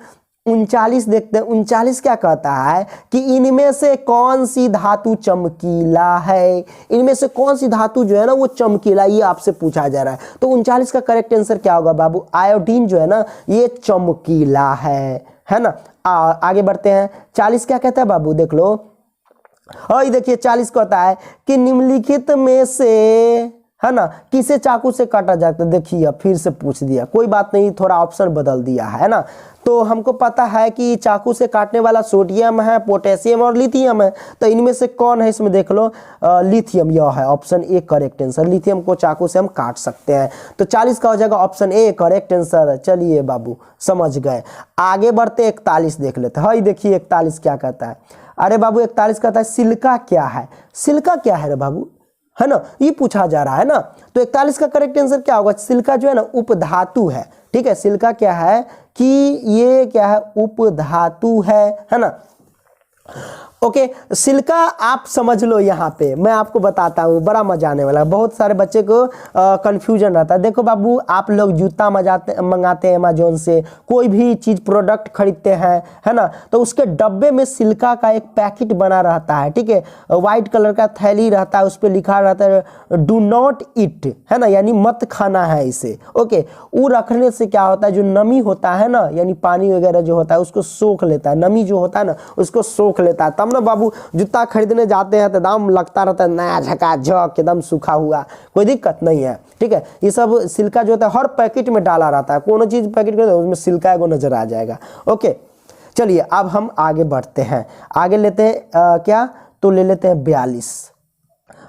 39 देखते हैं। 39 क्या कहता है कि इनमें से कौन सी धातु चमकीला है। इनमें से कौन सी धातु जो है ना वो चमकीला, ये आपसे पूछा जा रहा है। तो 39 का करेक्ट आंसर क्या होगा बाबू, आयोडीन जो है ना ये चमकीला है ना। आगे बढ़ते हैं। 40 क्या कहता है बाबू, देख लो। और देखिए 40 कहता है कि निम्नलिखित में से है ना किसे चाकू से काटा जाता है। देखिए फिर से पूछ दिया, कोई बात नहीं, थोड़ा ऑप्शन बदल दिया है ना। तो हमको पता है कि चाकू से काटने वाला सोडियम है, पोटेशियम और लिथियम है। तो इनमें से कौन है, इसमें देख लो लिथियम, यह है option A correct answer. Lithium को चाकू से हम काट सकते हैं। तो 40 का हो जाएगा ऑप्शन ए करेक्ट आंसर। चलिए बाबू समझ गए। आगे बढ़ते 41 देख लेते हैं। हाँ देखिए 41 क्या कहता है। अरे बाबू 41 कहता है सिलिका क्या है। सिलिका क्या है रे बाबू, है ना, ये पूछा जा रहा है ना। तो 41 का करेक्ट आंसर क्या होगा, सिलिका जो है ना उपधातु है। ठीक है, सिलिका क्या है कि ये क्या है उपधातु है ना। ओके सिलिका आप समझ लो। यहाँ पे मैं आपको बताता हूँ, बड़ा मजा आने वाला है। बहुत सारे बच्चे को कंफ्यूजन रहता है। देखो बाबू आप लोग जूता मंगाते हैं अमेजोन से, कोई भी चीज़ प्रोडक्ट खरीदते हैं, है ना, तो उसके डब्बे में सिलिका का एक पैकेट बना रहता है। ठीक है, वाइट कलर का थैली रहता है, उस पर लिखा रहता है डू नॉट ईट, है ना, यानी मत खाना है इसे। ओके, वो रखने से क्या होता है, जो नमी होता है ना, यानी पानी वगैरह जो होता है उसको सोख लेता है, नमी जो होता है ना उसको सोख लेता है। तब ना बाबू जूता खरीदने जाते हैं तो दाम लगता रहता है नया झकाझक एकदम सूखा हुआ, कोई दिक्कत नहीं है। ठीक है, ये सब सिलिका जो होता है हर पैकेट में डाला रहता है, कोनो चीज पैकेट में उसमें सिलिका को नजर आ जाएगा। ओके चलिए अब हम आगे बढ़ते हैं। आगे लेते हैं क्या, तो ले लेते हैं 42।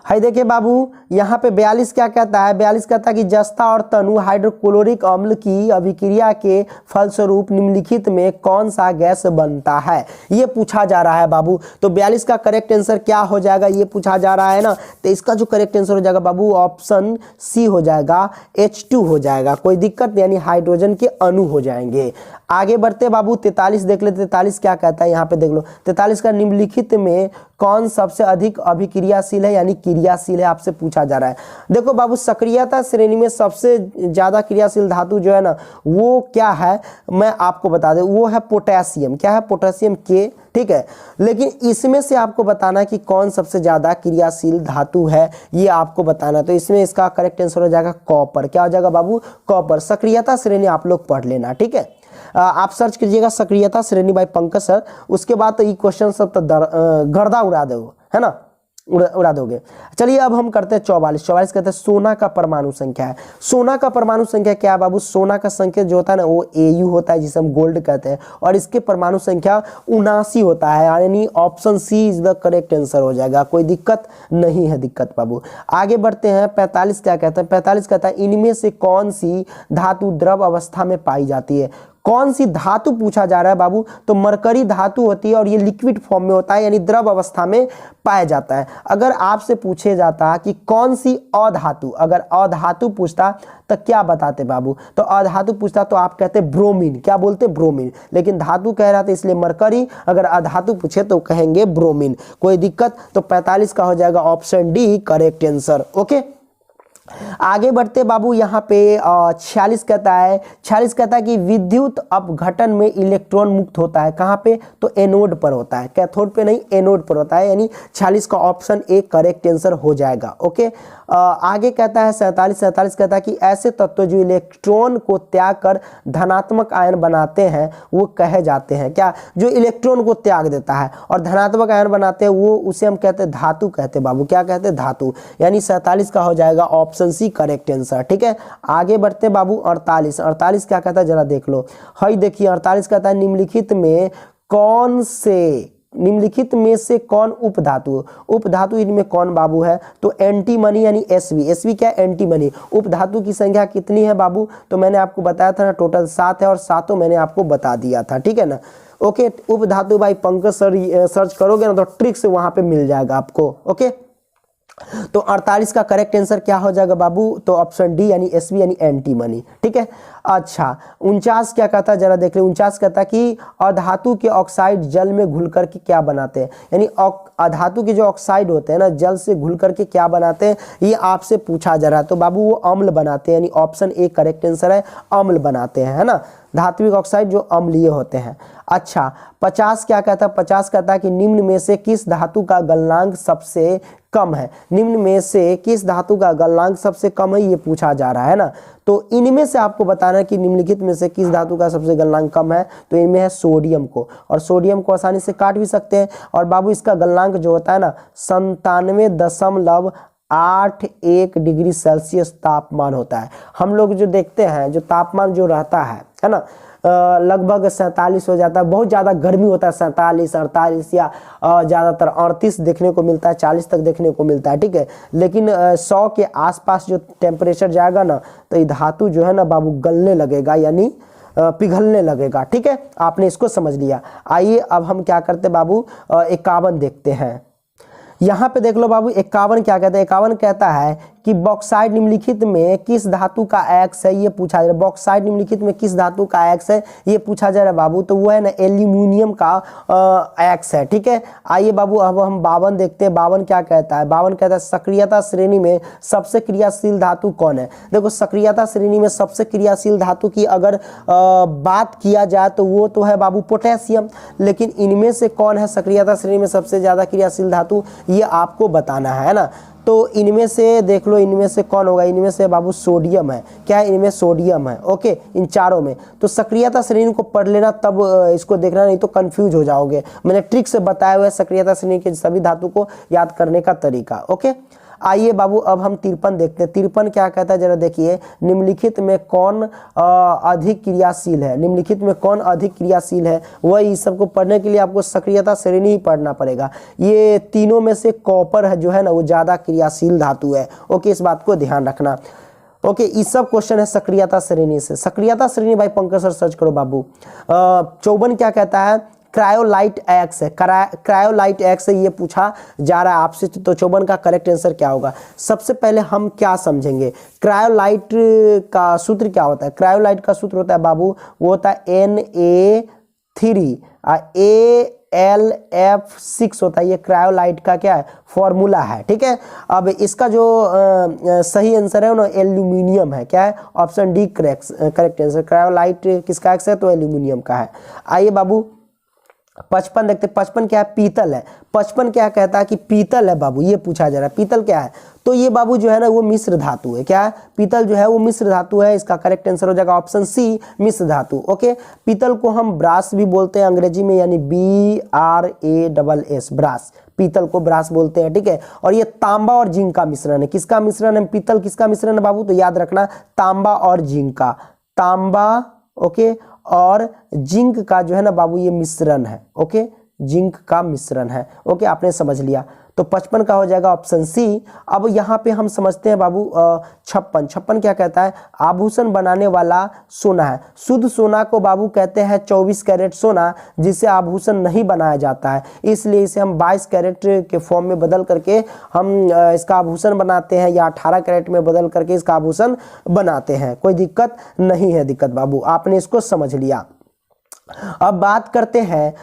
हाय देखिए बाबू यहाँ पे 42 क्या कहता है। 42 कहता है कि जस्ता और तनु हाइड्रोक्लोरिक अम्ल की अभिक्रिया के फलस्वरूप निम्नलिखित में कौन सा गैस बनता है, ये पूछा जा रहा है बाबू। तो 42 का करेक्ट आंसर क्या हो जाएगा, ये पूछा जा रहा है ना। तो इसका जो करेक्ट आंसर हो जाएगा बाबू ऑप्शन सी हो जाएगा, H2 हो जाएगा। कोई दिक्कत नहीं, यानी हाइड्रोजन के अणु हो जाएंगे। आगे बढ़ते बाबू 43 देख लेते। 43 क्या कहता है, यहाँ पे देख लो। 43 का निम्नलिखित में कौन सबसे अधिक अभिक्रियाशील है, यानी क्रियाशील है, आपसे पूछा जा रहा है। देखो बाबू, सक्रियता श्रेणी में सबसे ज्यादा क्रियाशील धातु जो है ना वो क्या है, मैं आपको बता दूं, वो है पोटेशियम। क्या है? पोटेशियम के, ठीक है। लेकिन इसमें से आपको बताना है कि कौन सबसे ज्यादा क्रियाशील धातु है, ये आपको बताना। तो इसमें इसका करेक्ट आंसर हो जाएगा कॉपर। क्या हो जाएगा बाबू? कॉपर। सक्रियता श्रेणी आप लोग पढ़ लेना, ठीक है। आप सर्च कीजिएगा सक्रियता श्रेणी बाय पंकज सर। उसके बाद तो ये क्वेश्चन सब तो गर्दा उड़ा दो, है ना, उड़ा दोगे। चलिए अब हम करते हैं 44 कहते हैं सोना का परमाणु संख्या है। सोना का परमाणु संख्या क्या है बाबू? सोना का संख्या जो होता है ना वो Au होता है, जिसे हम गोल्ड कहते हैं, और इसके परमाणु संख्या 79 होता है, यानी option C is the correct answer हो जाएगा। कोई दिक्कत नहीं है, दिक्कत बाबू। आगे बढ़ते हैं। 45 क्या कहते हैं? 45 कहता है इनमें से कौन सी धातु द्रव अवस्था में पाई जाती है? कौन सी धातु पूछा जा रहा है बाबू? तो मरकरी धातु होती है और ये लिक्विड फॉर्म में होता है, यानी द्रव अवस्था में पाया जाता है। अगर आपसे पूछे जाता कि कौन सी अधातु, अगर अधातु पूछता तो क्या बताते बाबू? तो अधातु पूछता तो आप कहते ब्रोमीन। क्या बोलते? ब्रोमीन। लेकिन धातु कह रहा था इसलिए मरकरी, अगर अधातु पूछे तो कहेंगे ब्रोमीन। कोई दिक्कत? तो 45 का हो जाएगा option D correct answer. Okay, आगे बढ़ते बाबू। यहाँ पे 46 कहता है, 46 कहता है कि विद्युत अपघटन में इलेक्ट्रॉन मुक्त होता है। कहाँ पे? तो एनोड पर होता है, कैथोड पे नहीं, एनोड पर होता है, यानी 46 का ऑप्शन ए करेक्ट आंसर हो जाएगा। ओके, आगे कहता है 47 कहता है कि ऐसे तत्व जो इलेक्ट्रॉन को त्याग कर धनात्मक आयन बनाते हैं वो कहे जाते हैं। क्या? जो इलेक्ट्रॉन को त्याग देता है और धनात्मक आयन बनाते हैं वो, उसे हम कहते हैं धातु कहते हैं बाबू। क्या कहते हैं? धातु। यानी 47 का हो जाएगा ऑप्शन सी करेक्ट आंसर, ठीक है। आगे बढ़ते बाबू। 48 क्या कहता है जरा देख लो। हाई देखिए, 48 कहता है निम्नलिखित में से कौन उपधातु? उपधातु इनमें कौन बाबू है? तो एंटीमनी यानी एसवी क्या? एंटीमनी। उपधातु की संख्या कितनी है बाबू? तो मैंने आपको बताया था ना, टोटल 7 है और सातों मैंने आपको बता दिया था, ठीक है ना। ओके, उपधातु भाई पंकज सर सर्च करोगे ना तो ट्रिक से वहां पे मिल जाएगा आपको। ओके, तो 48 का करेक्ट आंसर क्या हो जाएगा बाबू? तो ऑप्शन डी यानी एसवी यानी एंटीमनी, ठीक है। अच्छा, 49 क्या कहता है जरा देख ले। 49 कहता है कि अधातु के ऑक्साइड जल में घुल करके क्या बनाते हैं, यानी अधातु के जो ऑक्साइड होते हैं ना जल से घुल करके क्या बनाते हैं, ये आपसे पूछा जा रहा है। तो बाबू वो अम्ल बनाते हैं, यानी ऑप्शन ए करेक्ट आंसर है, अम्ल बनाते हैं, है ना, धात्विक ऑक्साइड जो अम्लीय होते हैं। अच्छा, 50 क्या कहता है? 50 कहता है कि निम्न में से किस धातु का गलनांक सबसे कम है? निम्न में से किस धातु का गलनांक सबसे कम है, ये पूछा जा रहा है ना। तो इनमें से आपको बताना है कि निम्नलिखित में से किस धातु का सबसे गलनांक कम है। तो इनमें है सोडियम को, और सोडियम को आसानी से काट भी सकते हैं। और बाबू इसका गलनांक जो होता है ना 97.81 डिग्री सेल्सियस तापमान होता है। हम लोग जो देखते हैं जो तापमान जो रहता है ना, लगभग 47 हो जाता है। बहुत ज़्यादा गर्मी होता है, 47, 48 या ज़्यादातर 38 देखने को मिलता है, 40 तक देखने को मिलता है, ठीक है। लेकिन 100 के आसपास जो टेम्परेचर जाएगा ना तो ये धातु जो है ना बाबू गलने लगेगा, यानी पिघलने लगेगा, ठीक है। आपने इसको समझ लिया। आइए अब हम क्या करते बाबू 51 देखते हैं। यहाँ पे देख लो बाबू 51 क्या कहता है? 51 कहता है कि बॉक्साइड निम्नलिखित में किस धातु का एक्स है, ये पूछा जा रहा है। बॉक्साइड निम्नलिखित में किस धातु का एक्स है, ये पूछा जा रहा है बाबू। तो वो है ना एल्यूमिनियम का एक्स है, ठीक है। आइए बाबू अब हम 52 देखते हैं। 52 क्या कहता है? 52 कहता है सक्रियता श्रेणी में सबसे क्रियाशील धातु कौन है? देखो, सक्रियता श्रेणी में सबसे क्रियाशील धातु की अगर बात किया जाए तो वो तो है बाबू पोटेशियम। लेकिन इनमें से कौन है सक्रियता श्रेणी में सबसे ज्यादा क्रियाशील धातु, ये आपको बताना है ना। तो इनमें से देख लो, इनमें से कौन होगा? इनमें से बाबू सोडियम है। क्या है? इनमें सोडियम है। ओके, इन चारों में। तो सक्रियता श्रेणी को पढ़ लेना, तब इसको देखना, नहीं तो कंफ्यूज हो जाओगे। मैंने ट्रिक से बताया हुआ है सक्रियता श्रेणी के सभी धातु को याद करने का तरीका। ओके, आइए बाबू अब हम 53 देखते हैं। 53 क्या कहता है जरा देखिए। निम्नलिखित में कौन अधिक क्रियाशील है? निम्नलिखित में कौन अधिक क्रियाशील है? वही इस सबको पढ़ने के लिए आपको सक्रियता श्रेणी ही पढ़ना पड़ेगा। ये तीनों में से कॉपर है जो है ना वो ज्यादा क्रियाशील धातु है। ओके, इस बात को ध्यान रखना। ओके, ये सब क्वेश्चन है सक्रियता श्रेणी से। सक्रियता श्रेणी भाई पंकज सर सर्च करो बाबू। 54 क्या कहता है? क्रायोलाइट एक्स है। क्रायोलाइट एक्स है, ये पूछा जा रहा है आपसे। तो 54 का करेक्ट आंसर क्या होगा? सबसे पहले हम क्या समझेंगे? क्रायोलाइट का सूत्र क्या होता है? क्रायोलाइट का सूत्र होता है बाबू, वो होता है Na3 LF6 होता है, ये क्रायोलाइट का क्या है, फॉर्मूला है, ठीक है। अब इसका जो सही आंसर है ना एल्यूमिनियम है, क्या है, option D correct answer. Cryolite किसका एक्स है, तो एल्यूमिनियम का है। आइए बाबू 55 देखते, 55 क्या है, पीतल है। 55 क्या कहता है कि पीतल है बाबू, ये पूछा जा रहा है पीतल क्या है, तो ये बाबू जो है ना वो मिश्र धातु है, क्या है, पीतल जो है वो मिश्र धातु है। इसका करेक्ट आंसर हो जाएगा ऑप्शन सी, मिश्र धातु। ओके, पीतल को हम ब्रास भी बोलते हैं अंग्रेजी में, यानी BRASS, ब्रास, पीतल को ब्रास बोलते हैं, ठीक है। और ये तांबा और जिंक का मिश्रण है। किसका मिश्रण है, पीतल किसका मिश्रण है बाबू, तो याद रखना तांबा और जिंक का, तांबा ओके और जिंक का जो है ना बाबू ये मिश्रण है, ओके, जिंक का मिश्रण है। ओके, आपने समझ लिया, तो 55 का हो जाएगा ऑप्शन सी। अब यहाँ पे हम समझते हैं बाबू 56 क्या कहता है, आभूषण बनाने वाला सोना है। शुद्ध सोना को बाबू कहते हैं 24 कैरेट सोना, जिसे आभूषण नहीं बनाया जाता है, इसलिए इसे हम 22 कैरेट के फॉर्म में बदल करके हम इसका आभूषण बनाते हैं, या 18 कैरेट में बदल करके इसका आभूषण बनाते हैं। कोई दिक्कत नहीं है, दिक्कत बाबू, आपने इसको समझ लिया। अब बात करते हैं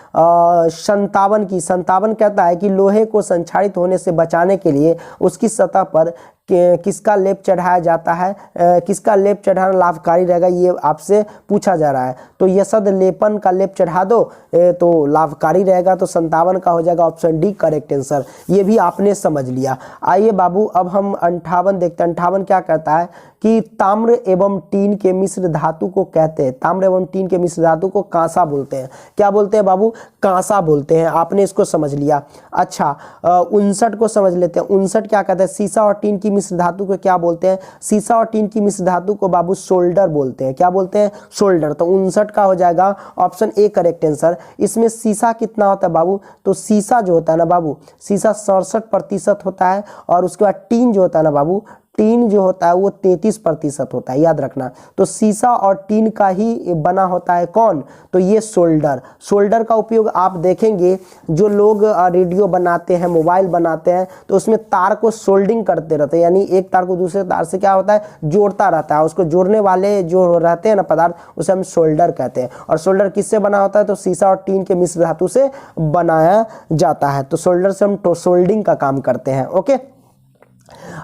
57 की। 57 कहता है कि लोहे को संक्षारित होने से बचाने के लिए उसकी सतह पर किसका लेप चढ़ाया जाता है, किसका लेप चढ़ाना लाभकारी रहेगा, ये आपसे पूछा जा रहा है। तो यसद लेपन का लेप चढ़ा दो तो लाभकारी रहेगा, तो 57 का हो जाएगा ऑप्शन डी करेक्ट आंसर। ये भी आपने समझ लिया। आइए बाबू अब हम 58 देखते हैं। 58 क्या कहता है कि ताम्र एवं टीन के मिश्र धातु को कहते हैं, ताम्र एवं टीन के मिश्र धातु को कांसा बोलते हैं। क्या बोलते हैं बाबू, कांसा बोलते हैं, आपने इसको समझ लिया। अच्छा 59 को समझ लेते हैं। 59 क्या कहते हैं, सीसा और टीन की मिश्र धातु को क्या बोलते हैं, सीसा और टीन की मिश्र धातु को बाबू सोल्डर बोलते हैं। क्या बोलते हैं, सोल्डर। तो 59 का हो जाएगा ऑप्शन ए करेक्ट आंसर। इसमें सीसा कितना होता है बाबू, तो सीसा जो होता है ना बाबू, सीसा 67% होता है, और उसके बाद टीन जो होता है ना बाबू, टीन जो होता है वो 33% होता है, याद रखना। तो सीसा और टीन का ही बना होता है कौन, तो ये सोल्डर। सोल्डर का उपयोग आप देखेंगे जो लोग रेडियो बनाते हैं, मोबाइल बनाते हैं, तो उसमें तार को सोल्डिंग करते रहते हैं, यानी एक तार को दूसरे तार से क्या होता है, जोड़ता रहता है। उसको जोड़ने वाले जो रहते हैं ना पदार्थ, उसे हम सोल्डर कहते हैं। और सोल्डर किससे बना होता है, तो सीसा और टीन के मिश्र धातु से बनाया जाता है। तो सोल्डर से हम सोल्डिंग का काम करते हैं। ओके,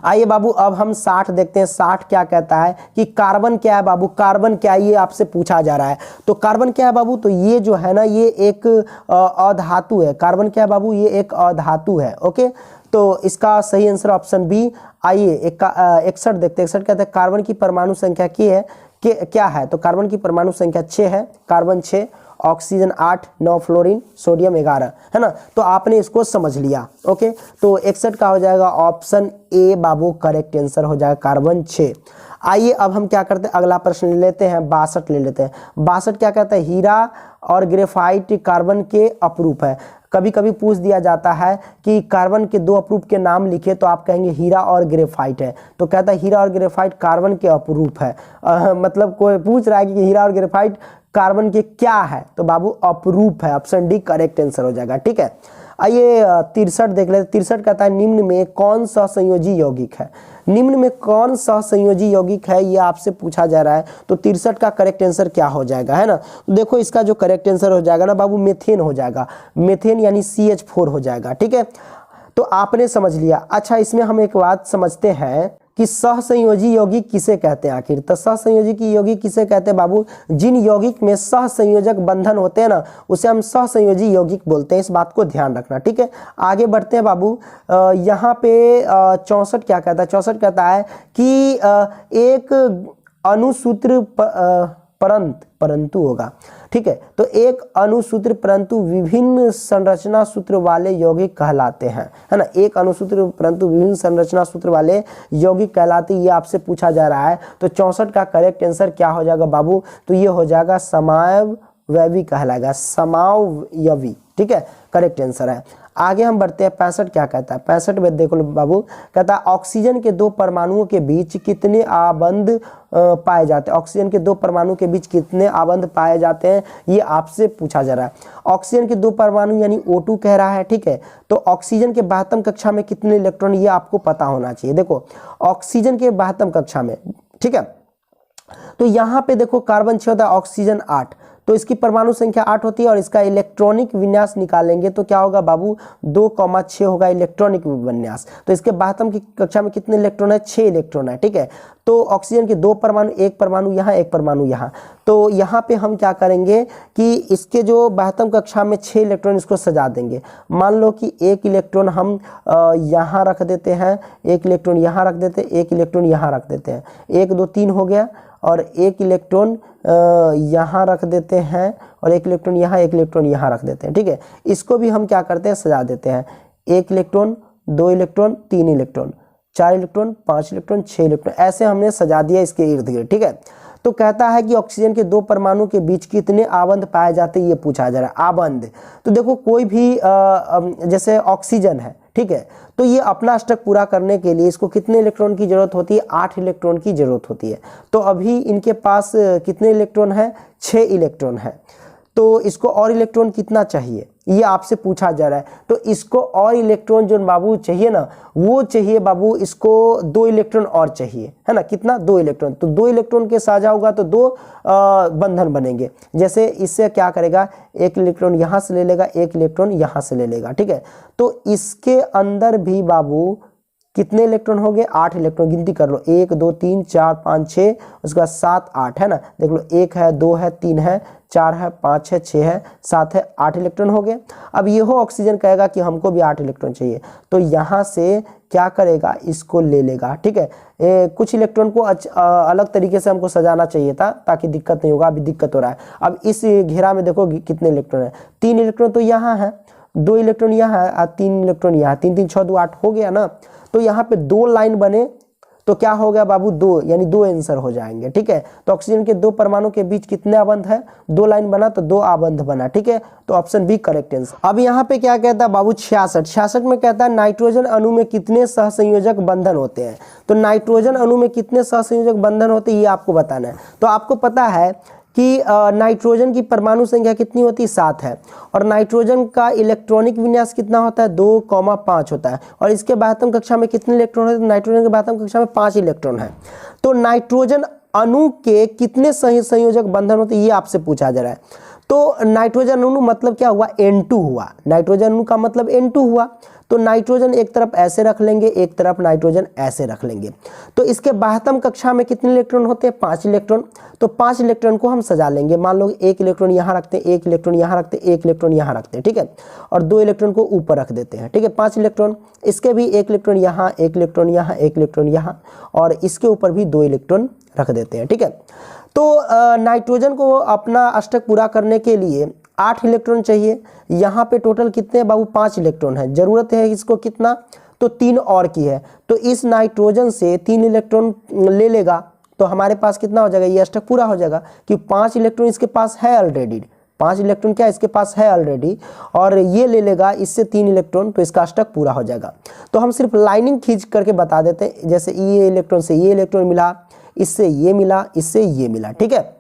आइए बाबू अब हम 60 देखते हैं। 60 क्या कहता है कि कार्बन क्या है बाबू, कार्बन क्या है, ये आपसे पूछा जा रहा है। तो कार्बन क्या है बाबू, तो ये जो है ना ये एक अधातु है। कार्बन क्या है बाबू, ये एक अधातु है। ओके, तो इसका सही आंसर ऑप्शन बी। आइए 61 देखते हैं। 61 कहते हैं कार्बन की परमाणु संख्या क्या है, तो कार्बन की परमाणु संख्या 6 है। कार्बन 6, ऑक्सीजन 8, 9 फ्लोरीन, सोडियम 11, है ना। तो आपने इसको समझ लिया। ओके, तो 61 का हो जाएगा option A Babu correct answer हो जाएगा कार्बन 6। आइए अब हम क्या करते हैं, अगला प्रश्न ले लेते हैं, 62 ले लेते हैं। 62 क्या कहता है, हीरा और ग्रेफाइट कार्बन के अपरूप है। कभी कभी पूछ दिया जाता है कि कार्बन के 2 अपरूप के नाम लिखे, तो आप कहेंगे हीरा और ग्रेफाइट है, तो कहता है हीरा और ग्रेफाइट कार्बन के अपरूप है। मतलब कोई पूछ रहा है कि हीरा और ग्रेफाइट कार्बन के क्या है, तो बाबू अपरूप है, ऑप्शन डी करेक्ट आंसर हो जाएगा। ठीक है, आइए 63 देख लेते। 63 कहता है निम्न में कौन सा संयोजी यौगिक है, निम्न में कौन सा संयोजी यौगिक है, ये आपसे पूछा जा रहा है। तो 63 का करेक्ट आंसर क्या हो जाएगा, है ना। तो देखो इसका जो करेक्ट आंसर हो जाएगा ना बाबू, मेथेन हो जाएगा। मेथेन यानी CH4 हो जाएगा। ठीक है, तो आपने समझ लिया। अच्छा इसमें हम एक बात समझते हैं कि सहसंयोजी यौगिक किसे कहते हैं आखिर। तो सहसंयोजी यौगिक किसे कहते हैं बाबू, जिन यौगिक में सहसंयोजक बंधन होते हैं ना, उसे हम सहसंयोजी यौगिक बोलते हैं। इस बात को ध्यान रखना। ठीक है, आगे बढ़ते हैं बाबू। यहाँ पे 64 क्या कहता है, 64 कहता है कि एक अणुसूत्र परंतु होगा। ठीक है, तो एक अणुसूत्र परंतु विभिन्न संरचना सूत्र वाले यौगिक कहलाते हैं, है ना। एक अणुसूत्र परंतु विभिन्न संरचना सूत्र वाले यौगिक कहलाते, ये आपसे पूछा जा रहा है। तो 64 का करेक्ट आंसर क्या हो जाएगा बाबू, तो ये हो जाएगा समावयवी कहलाएगा, समावयवी। ठीक है, करेक्ट आंसर है। आगे हम बढ़ते हैं। 65 क्या कहता है, 65 में देखो बाबू, कहता है ऑक्सीजन के 2 परमाणुओं के बीच कितने आबंध पाए जाते हैं। ऑक्सीजन के 2 परमाणु के बीच कितने आबंध पाए जाते हैं, ये आपसे पूछा जा रहा है। ऑक्सीजन के 2 परमाणु यानी O2 कह रहा है। ठीक है, तो ऑक्सीजन के 72 कक्षा में कितने इलेक्ट्रॉन, ये आपको पता होना चाहिए। देखो ऑक्सीजन के 72 कक्षा में, ठीक है, तो यहाँ पे देखो कार्बन 6 होता है, ऑक्सीजन 8, तो इसकी परमाणु संख्या 8 होती है और इसका इलेक्ट्रॉनिक विन्यास निकालेंगे तो क्या होगा बाबू 2,6 होगा इलेक्ट्रॉनिक विन्यास। तो इसके बातम की कक्षा में कितने इलेक्ट्रॉन है, 6 इलेक्ट्रॉन है, ठीक है। तो ऑक्सीजन के 2 परमाणु, एक परमाणु यहाँ एक परमाणु यहाँ, तो यहाँ पे हम क्या करेंगे कि इसके जो बातम कक्षा में 6 इलेक्ट्रॉन इसको सजा देंगे। मान लो कि एक इलेक्ट्रॉन हम यहाँ रख देते हैं, एक इलेक्ट्रॉन यहाँ रख देते हैं, एक इलेक्ट्रॉन यहाँ रख देते हैं, 1 2 3 हो गया, और एक इलेक्ट्रॉन यहाँ रख देते हैं और एक इलेक्ट्रॉन यहाँ, एक इलेक्ट्रॉन यहाँ रख देते हैं, ठीक है। इसको भी हम क्या करते हैं, सजा देते हैं, 1 electron, 2 electron, 3 electron, 4 electron, 5 electron, 6 electron, ऐसे हमने सजा दिया इसके इर्द गिर्द, ठीक है। तो कहता है कि ऑक्सीजन के 2 परमाणु के बीच कितने आबंध पाए जाते हैं, ये पूछा जा रहा है। आबंध, तो देखो कोई भी जैसे ऑक्सीजन है, ठीक है, तो ये अपना अष्टक पूरा करने के लिए इसको कितने इलेक्ट्रॉन की जरूरत होती है, 8 इलेक्ट्रॉन की जरूरत होती है। तो अभी इनके पास कितने इलेक्ट्रॉन है, 6 इलेक्ट्रॉन है। तो इसको और इलेक्ट्रॉन कितना चाहिए, ये आपसे पूछा जा रहा है। तो इसको और इलेक्ट्रॉन जो बाबू चाहिए ना, वो चाहिए बाबू इसको 2 इलेक्ट्रॉन और चाहिए, है ना, कितना, 2 इलेक्ट्रॉन। तो 2 इलेक्ट्रॉन के साझा होगा तो 2 बंधन बनेंगे। जैसे इससे क्या करेगा, 1 इलेक्ट्रॉन यहाँ से ले लेगा, 1 इलेक्ट्रॉन यहाँ से ले लेगा, ठीक है। तो इसके अंदर भी बाबू कितने इलेक्ट्रॉन हो गए, 8 इलेक्ट्रॉन, गिनती कर लो, 1 2 3 4 5 6, उसके बाद 7 8, है ना, देख लो, 1 है, 2 है, 3 है, 4 है, 5 है, 6 है, 7 है, 8 इलेक्ट्रॉन हो गए। अब ये हो ऑक्सीजन कहेगा कि हमको भी 8 इलेक्ट्रॉन चाहिए, तो यहाँ से क्या करेगा, इसको ले लेगा, ठीक है। कुछ इलेक्ट्रॉन को अलग तरीके से हमको सजाना चाहिए था ताकि दिक्कत नहीं होगा, अभी दिक्कत हो रहा है। अब इस घेरा में देखो कितने इलेक्ट्रॉन है, 3 इलेक्ट्रॉन तो यहाँ है, 2 इलेक्ट्रॉन यहाँ है और 3 इलेक्ट्रॉन यहाँ, 3 3 6 2 8 हो गया ना। तो यहाँ पे 2 लाइन बने तो क्या हो गया बाबू, 2, यानी 2 आंसर हो जाएंगे, ठीक है। तो ऑक्सीजन के 2 परमाणु के बीच कितने आबंध है, 2 लाइन बना तो 2 आबंध बना, ठीक है। तो ऑप्शन बी करेक्ट आंसर। अब यहाँ पे क्या कहता है बाबू, 66 में कहता है नाइट्रोजन अणु में कितने सहसंयोजक बंधन होते हैं। तो नाइट्रोजन अणु में कितने सहसंयोजक बंधन होते हैं ये आपको बताना है। तो आपको पता है कि नाइट्रोजन की परमाणु संख्या कितनी होती है, 7 है, और नाइट्रोजन का इलेक्ट्रॉनिक विन्यास कितना होता है, 2,5 होता है, और इसके बातम कक्षा में कितने इलेक्ट्रॉन है, तो नाइट्रोजन के बातम कक्षा में 5 इलेक्ट्रॉन है। तो नाइट्रोजन अणु के कितने संयोजक बंधन होते हैं ये आपसे पूछा जा रहा है। तो नाइट्रोजन अणु मतलब क्या हुआ, N2 हुआ, नाइट्रोजन अणु का मतलब N2 हुआ। तो नाइट्रोजन एक तरफ ऐसे रख लेंगे, एक तरफ नाइट्रोजन ऐसे रख लेंगे। तो इसके बाह्यतम कक्षा में कितने इलेक्ट्रॉन होते हैं, 5 इलेक्ट्रॉन। तो 5 इलेक्ट्रॉन को हम सजा लेंगे, मान लो 1 इलेक्ट्रॉन यहाँ रखते हैं, 1 इलेक्ट्रॉन यहाँ रखते हैं, 1 इलेक्ट्रॉन यहाँ रखते हैं, ठीक है, और 2 इलेक्ट्रॉन को ऊपर रख देते हैं, ठीक है, 5 इलेक्ट्रॉन। इसके भी 1 इलेक्ट्रॉन यहाँ, 1 इलेक्ट्रॉन यहाँ, 1 इलेक्ट्रॉन यहाँ, और इसके ऊपर भी 2 इलेक्ट्रॉन रख देते हैं, ठीक है। तो नाइट्रोजन को अपना अष्टक पूरा करने के लिए 8 इलेक्ट्रॉन चाहिए। यहाँ पे टोटल कितने बाबू, 5 इलेक्ट्रॉन है, जरूरत है इसको कितना, तो 3 और की है। तो इस नाइट्रोजन से 3 इलेक्ट्रॉन ले लेगा तो हमारे पास कितना हो जाएगा, ये अष्टक पूरा हो जाएगा, कि 5 इलेक्ट्रॉन इसके पास है ऑलरेडी, 5 इलेक्ट्रॉन क्या इसके पास है ऑलरेडी, और ये ले लेगा इससे 3 इलेक्ट्रॉन, तो इसका अष्टक पूरा हो जाएगा। तो हम सिर्फ लाइनिंग खींच करके बता देते हैं, जैसे ये इलेक्ट्रॉन से ये इलेक्ट्रॉन मिला, इससे ये मिला, इससे ये मिला, ठीक है।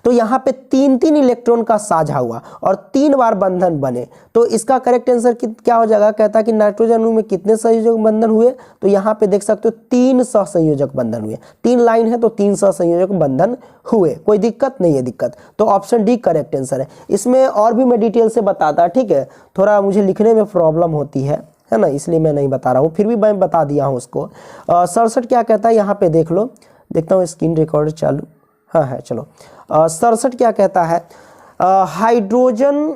तो यहाँ पे 3 इलेक्ट्रॉन का साझा हुआ और 3 बार बंधन बने। तो इसका करेक्ट आंसर क्या हो जाएगा, कहता है कि नाइट्रोजन अणु में कितने सहसंयोजक बंधन हुए, तो यहाँ पे देख सकते हो 3 सहसंयोजक बंधन हुए, 3 लाइन है तो 3 सहसंयोजक बंधन हुए, कोई दिक्कत नहीं है दिक्कत। तो ऑप्शन डी करेक्ट आंसर है। इसमें और भी मैं डिटेल से बताता, ठीक है, थोड़ा मुझे लिखने में प्रॉब्लम होती है ना, इसलिए मैं नहीं बता रहा हूँ, फिर भी मैं बता दिया हूँ उसको। 67 क्या कहता है, यहाँ पे देख लो, देखता हूँ स्क्रीन रिकॉर्डर चालू, हाँ है, चलो। 67 क्या कहता है, हाइड्रोजन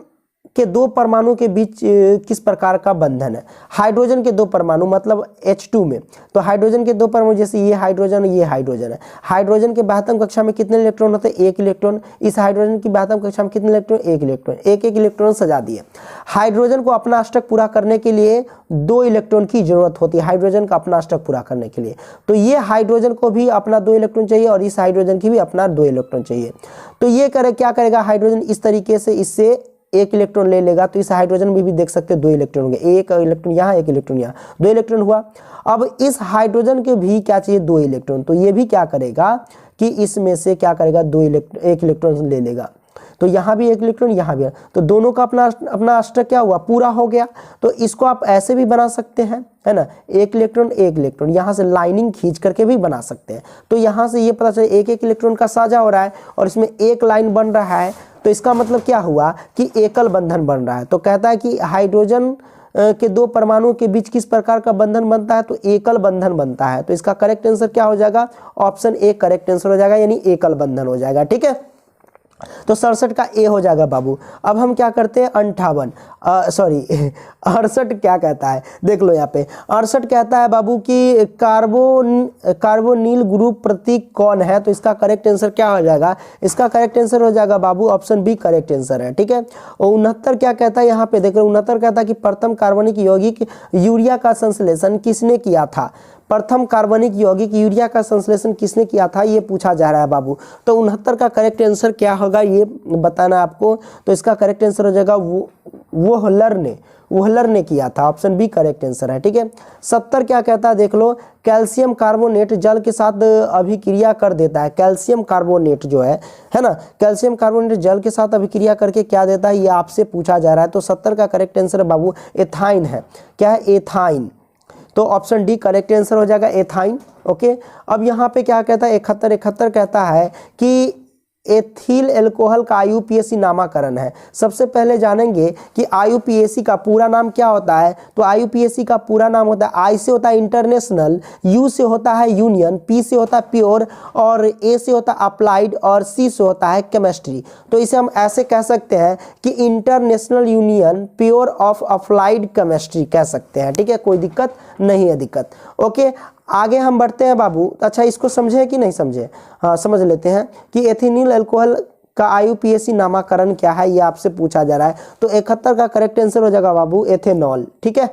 के 2 परमाणु के बीच किस प्रकार का बंधन है। हाइड्रोजन के 2 परमाणु मतलब H2 में, तो हाइड्रोजन के 2 परमाणु, जैसे ये हाइड्रोजन है, हाइड्रोजन के बाह्यतम कक्षा में कितने इलेक्ट्रॉन होते हैं, 1 इलेक्ट्रॉन। इस हाइड्रोजन की बाह्यतम कक्षा में कितने इलेक्ट्रॉन, 1 इलेक्ट्रॉन, एक इलेक्ट्रॉन सजा दिए। हाइड्रोजन को अपना अष्टक पूरा करने के लिए 2 इलेक्ट्रॉन की जरूरत होती है, हाइड्रोजन का अपना अष्टक पूरा करने के लिए। तो ये हाइड्रोजन को भी अपना 2 इलेक्ट्रॉन चाहिए और इस हाइड्रोजन की भी अपना 2 इलेक्ट्रॉन चाहिए। तो ये क्या करेगा, हाइड्रोजन इस तरीके से इससे 1 इलेक्ट्रॉन ले लेगा, तो इस हाइड्रोजन में भी देख सकते हो 2 इलेक्ट्रॉन होंगे, 1 इलेक्ट्रॉन यहाँ, 1 इलेक्ट्रॉन यहाँ, 2 इलेक्ट्रॉन हुआ। अब इस हाइड्रोजन के भी क्या चाहिए, 2 इलेक्ट्रॉन, तो ये भी क्या करेगा कि इसमें से क्या करेगा, 1 इलेक्ट्रॉन ले लेगा। तो यहाँ भी 1 इलेक्ट्रॉन, यहाँ भी, तो दोनों का अपना अष्टक क्या हुआ, पूरा हो गया। तो इसको आप ऐसे भी बना सकते हैं, है ना, एक इलेक्ट्रॉन यहाँ से लाइनिंग खींच करके भी बना सकते हैं। तो यहाँ से ये पता चले एक इलेक्ट्रॉन का साझा हो रहा है और इसमें एक लाइन बन रहा है, तो इसका मतलब क्या हुआ कि एकल बंधन बन रहा है। तो कहता है कि हाइड्रोजन के दो परमाणुओं के बीच किस प्रकार का बंधन बनता है, तो एकल बंधन बनता है। तो इसका करेक्ट आंसर क्या हो जाएगा, ऑप्शन ए करेक्ट आंसर हो जाएगा, यानी एकल बंधन हो जाएगा। ठीक है, तो 67 का ए हो जाएगा बाबू। अब हम क्या करते हैं 68 क्या कहता है, देख लो यहाँ पे 68 कहता है बाबू कि कार्बोनिल ग्रुप प्रतीक कौन है। तो इसका करेक्ट आंसर क्या हो जाएगा, इसका करेक्ट आंसर हो जाएगा बाबू ऑप्शन बी करेक्ट आंसर है। ठीक है, और 69 क्या कहता है, यहाँ पे देख लो 69 कहता है कि प्रथम कार्बनिक यौगिक यूरिया का संश्लेषण किसने किया था। प्रथम कार्बनिक यौगिक यूरिया का संश्लेषण किसने किया था, ये पूछा जा रहा है बाबू। तो 69 का करेक्ट आंसर क्या होगा ये बताना आपको। तो इसका करेक्ट आंसर हो जाएगा वोहलर ने किया था, ऑप्शन बी करेक्ट आंसर है। ठीक है, 70 क्या कहता है, देख लो कैल्शियम कार्बोनेट जल के साथ अभिक्रिया कर देता है। कैल्शियम कार्बोनेट जो है ना, कैल्शियम कार्बोनेट जल के साथ अभिक्रिया करके क्या देता है, ये आपसे पूछा जा रहा है। तो 70 का करेक्ट आंसर बाबू एथाइन है। क्या है, एथाइन। तो ऑप्शन डी करेक्ट आंसर हो जाएगा एथाइन। ओके, अब यहाँ पे क्या कहता है 71 कहता है कि एथिल एल्कोहल का आईयूपीएसी नामकरण है। सबसे पहले जानेंगे कि आईयूपीएसी का पूरा नाम क्या होता है। तो आईयूपीएसी का पूरा नाम होता है, आई से होता है इंटरनेशनल, यू से होता है यूनियन, पी से होता है प्योर, और ए से होता है अप्लाइड, और सी से होता है केमिस्ट्री। तो इसे हम ऐसे कह सकते हैं कि international union pure of applied chemistry कह सकते हैं। ठीक है, कोई दिक्कत नहीं है दिक्कत। ओके, आगे हम बढ़ते हैं बाबू। अच्छा, इसको समझे कि नहीं समझे, हाँ समझ लेते हैं कि एथिनिल अल्कोहल का आईयूपीएसी नामकरण क्या है, ये आपसे पूछा जा रहा है। तो 71 का करेक्ट आंसर हो जाएगा बाबू एथेनॉल। ठीक है,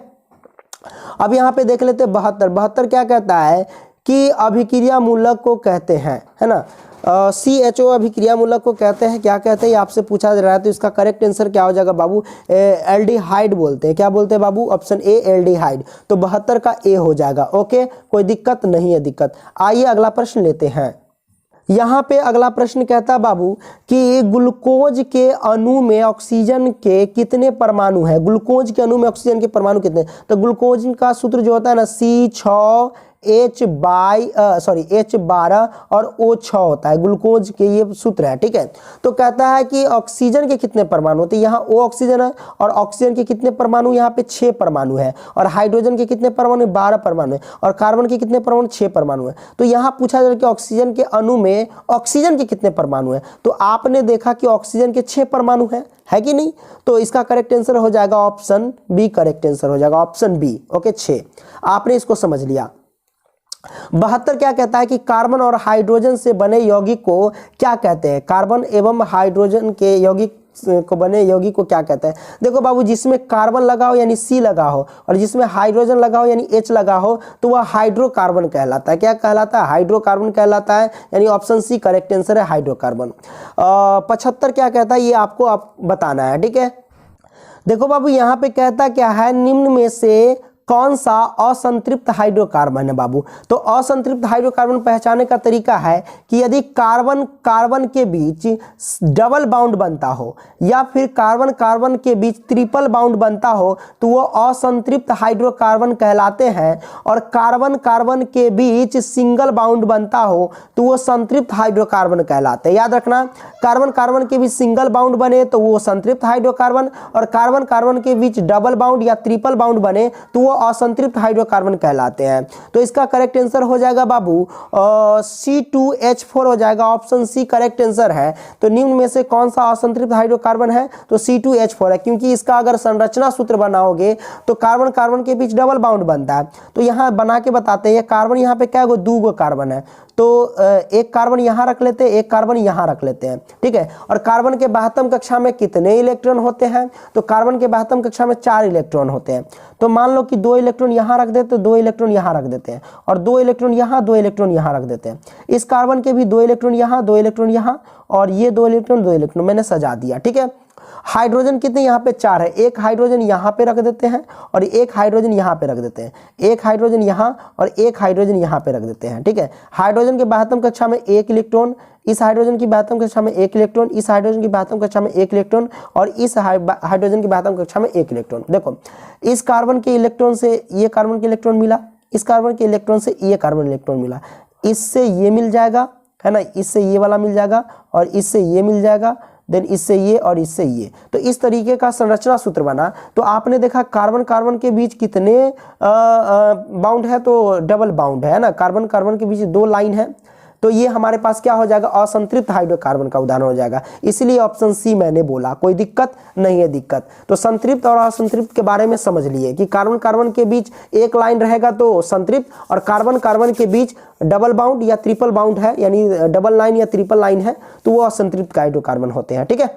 अब यहाँ पे देख लेते हैं 72 क्या कहता है कि अभिक्रिया मूलक को कहते हैं, है ना, CHO अभिक्रिया मूलक को कहते हैं, क्या कहते हैं ये आपसे पूछा जा रहा है। तो इसका करेक्ट आंसर क्या हो जाएगा बाबू, एल्डिहाइड बोलते हैं। क्या बोलते हैं बाबू, ऑप्शन ए एल्डिहाइड। तो 72 का ए हो जाएगा। ओके, कोई दिक्कत नहीं है दिक्कत। आइए अगला प्रश्न लेते हैं। यहाँ पे अगला प्रश्न कहता है बाबू कि ग्लूकोज के अणु में ऑक्सीजन के कितने परमाणु हैं। ग्लूकोज के अणु में ऑक्सीजन के परमाणु कितने। तो ग्लूकोज का सूत्र जो होता है ना C6 H12 और O6 होता है, ग्लूकोज के ये सूत्र है। ठीक है, तो कहता है कि ऑक्सीजन के कितने परमाणु होते हैं। यहाँ O ऑक्सीजन है, और ऑक्सीजन के कितने परमाणु, यहाँ पे 6 परमाणु है, और हाइड्रोजन के कितने परमाणु, 12 परमाणु है, और कार्बन के कितने परमाणु, 6 परमाणु है। तो यहाँ पूछा जा रहा है कि ऑक्सीजन के अणु में ऑक्सीजन के कितने परमाणु है। तो आपने देखा कि ऑक्सीजन के 6 परमाणु है कि नहीं। तो इसका करेक्ट आंसर हो जाएगा ऑप्शन बी करेक्ट आंसर हो जाएगा, ऑप्शन बी। ओके, 6 आपने इसको समझ लिया। 72 क्या कहता है कि कार्बन और हाइड्रोजन से बने यौगिक को क्या कहते हैं। कार्बन एवं हाइड्रोजन के यौगिक को बने यौगिक को क्या कहते हैं। देखो बाबू, जिसमें कार्बन लगा हो यानी C लगा हो, और जिसमें हाइड्रोजन लगा हो यानी H लगा हो, तो वह हाइड्रोकार्बन कहलाता है। क्या कहलाता है, हाइड्रोकार्बन कहलाता है, यानी ऑप्शन सी करेक्ट आंसर है हाइड्रोकार्बन। 75 क्या कहता है ये आपको बताना है। ठीक है, देखो बाबू यहाँ पे कहता क्या है, निम्न में से कौन सा असंतृप्त हाइड्रोकार्बन है बाबू। तो असंतृप्त हाइड्रोकार्बन पहचानने का तरीका है कि यदि कार्बन कार्बन के बीच डबल बाउंड बनता हो, या फिर कार्बन कार्बन के बीच ट्रिपल बाउंड बनता हो, तो वो असंतृप्त हाइड्रोकार्बन कहलाते हैं। और कार्बन कार्बन के बीच सिंगल बाउंड बनता हो तो वो संतृप्त हाइड्रोकार्बन कहलाते हैं। याद रखना, कार्बन कार्बन के बीच सिंगल बाउंड बने तो वो संतृप्त हाइड्रोकार्बन, और कार्बन कार्बन के बीच डबल बाउंड या ट्रिपल बाउंड बने तो वो असंतृप्त हाइड्रोकार्बन कहलाते हैं। तो इसका करेक्ट आंसर हो जाएगा बाबू C2H4 हो जाएगा, ऑप्शन सी करेक्ट आंसर है। तो निम्न में से कौन सा असंतृप्त हाइड्रोकार्बन है, तो C2H4 है, क्योंकि इसका अगर संरचना सूत्र बनाओगे तो कार्बन कार्बन के बीच डबल बाउंड बनता है। तो यहाँ बना के बताते हैं, कार्बन यहाँ पे क्या है, 2 कार्बन है, तो एक कार्बन यहाँ रख लेते हैं, एक कार्बन यहाँ रख लेते हैं। ठीक है, और कार्बन के 72 कक्षा में कितने इलेक्ट्रॉन होते हैं, तो कार्बन के 72 कक्षा में 4 इलेक्ट्रॉन होते हैं। तो मान लो कि 2 इलेक्ट्रॉन यहाँ रख देते, 2 इलेक्ट्रॉन यहाँ रख देते हैं, और 2 इलेक्ट्रॉन यहाँ, 2 इलेक्ट्रॉन यहाँ रख देते हैं। इस कार्बन के भी 2 इलेक्ट्रॉन यहाँ, 2 इलेक्ट्रॉन यहाँ, और ये 2 इलेक्ट्रॉन मैंने सजा दिया, ठीक है। हाइड्रोजन कितने यहाँ पे 4 है, एक हाइड्रोजन यहाँ पे रख देते हैं और एक हाइड्रोजन यहाँ पे रख देते हैं, एक हाइड्रोजन यहाँ और एक हाइड्रोजन यहाँ पे रख देते हैं, ठीक है। हाइड्रोजन के 72 कक्षा में 1 इलेक्ट्रॉन, इस हाइड्रोजन की 72 कक्षा में 1 इलेक्ट्रॉन, इस हाइड्रोजन की 72 कक्षा में 1 इलेक्ट्रॉन और इस हाइड्रोजन की 72 कक्षा में 1 इलेक्ट्रॉन। देखो इस कार्बन के इलेक्ट्रॉन से ये कार्बन के इलेक्ट्रॉन मिला, इस कार्बन के इलेक्ट्रॉन से ये कार्बन इलेक्ट्रॉन मिला, इससे ये मिल जाएगा, है ना, इससे ये वाला मिल जाएगा और इससे ये मिल जाएगा, देन इससे ये और इससे ये। तो इस तरीके का संरचना सूत्र बना। तो आपने देखा कार्बन कार्बन के बीच कितने बाउंड है, तो डबल बाउंड है ना, कार्बन कार्बन के बीच 2 लाइन है। तो ये हमारे पास क्या हो जाएगा, असंतृप्त हाइड्रोकार्बन का उदाहरण हो जाएगा। इसलिए ऑप्शन सी मैंने बोला, कोई दिक्कत नहीं है दिक्कत। तो संतृप्त और असंतृप्त के बारे में समझ लिए कि कार्बन कार्बन के बीच एक लाइन रहेगा तो संतृप्त, और कार्बन कार्बन के बीच डबल बाउंड या ट्रिपल बाउंड है, यानी डबल लाइन या ट्रिपल लाइन है, तो वो असंतृप्त हाइड्रोकार्बन होते हैं, ठीक है।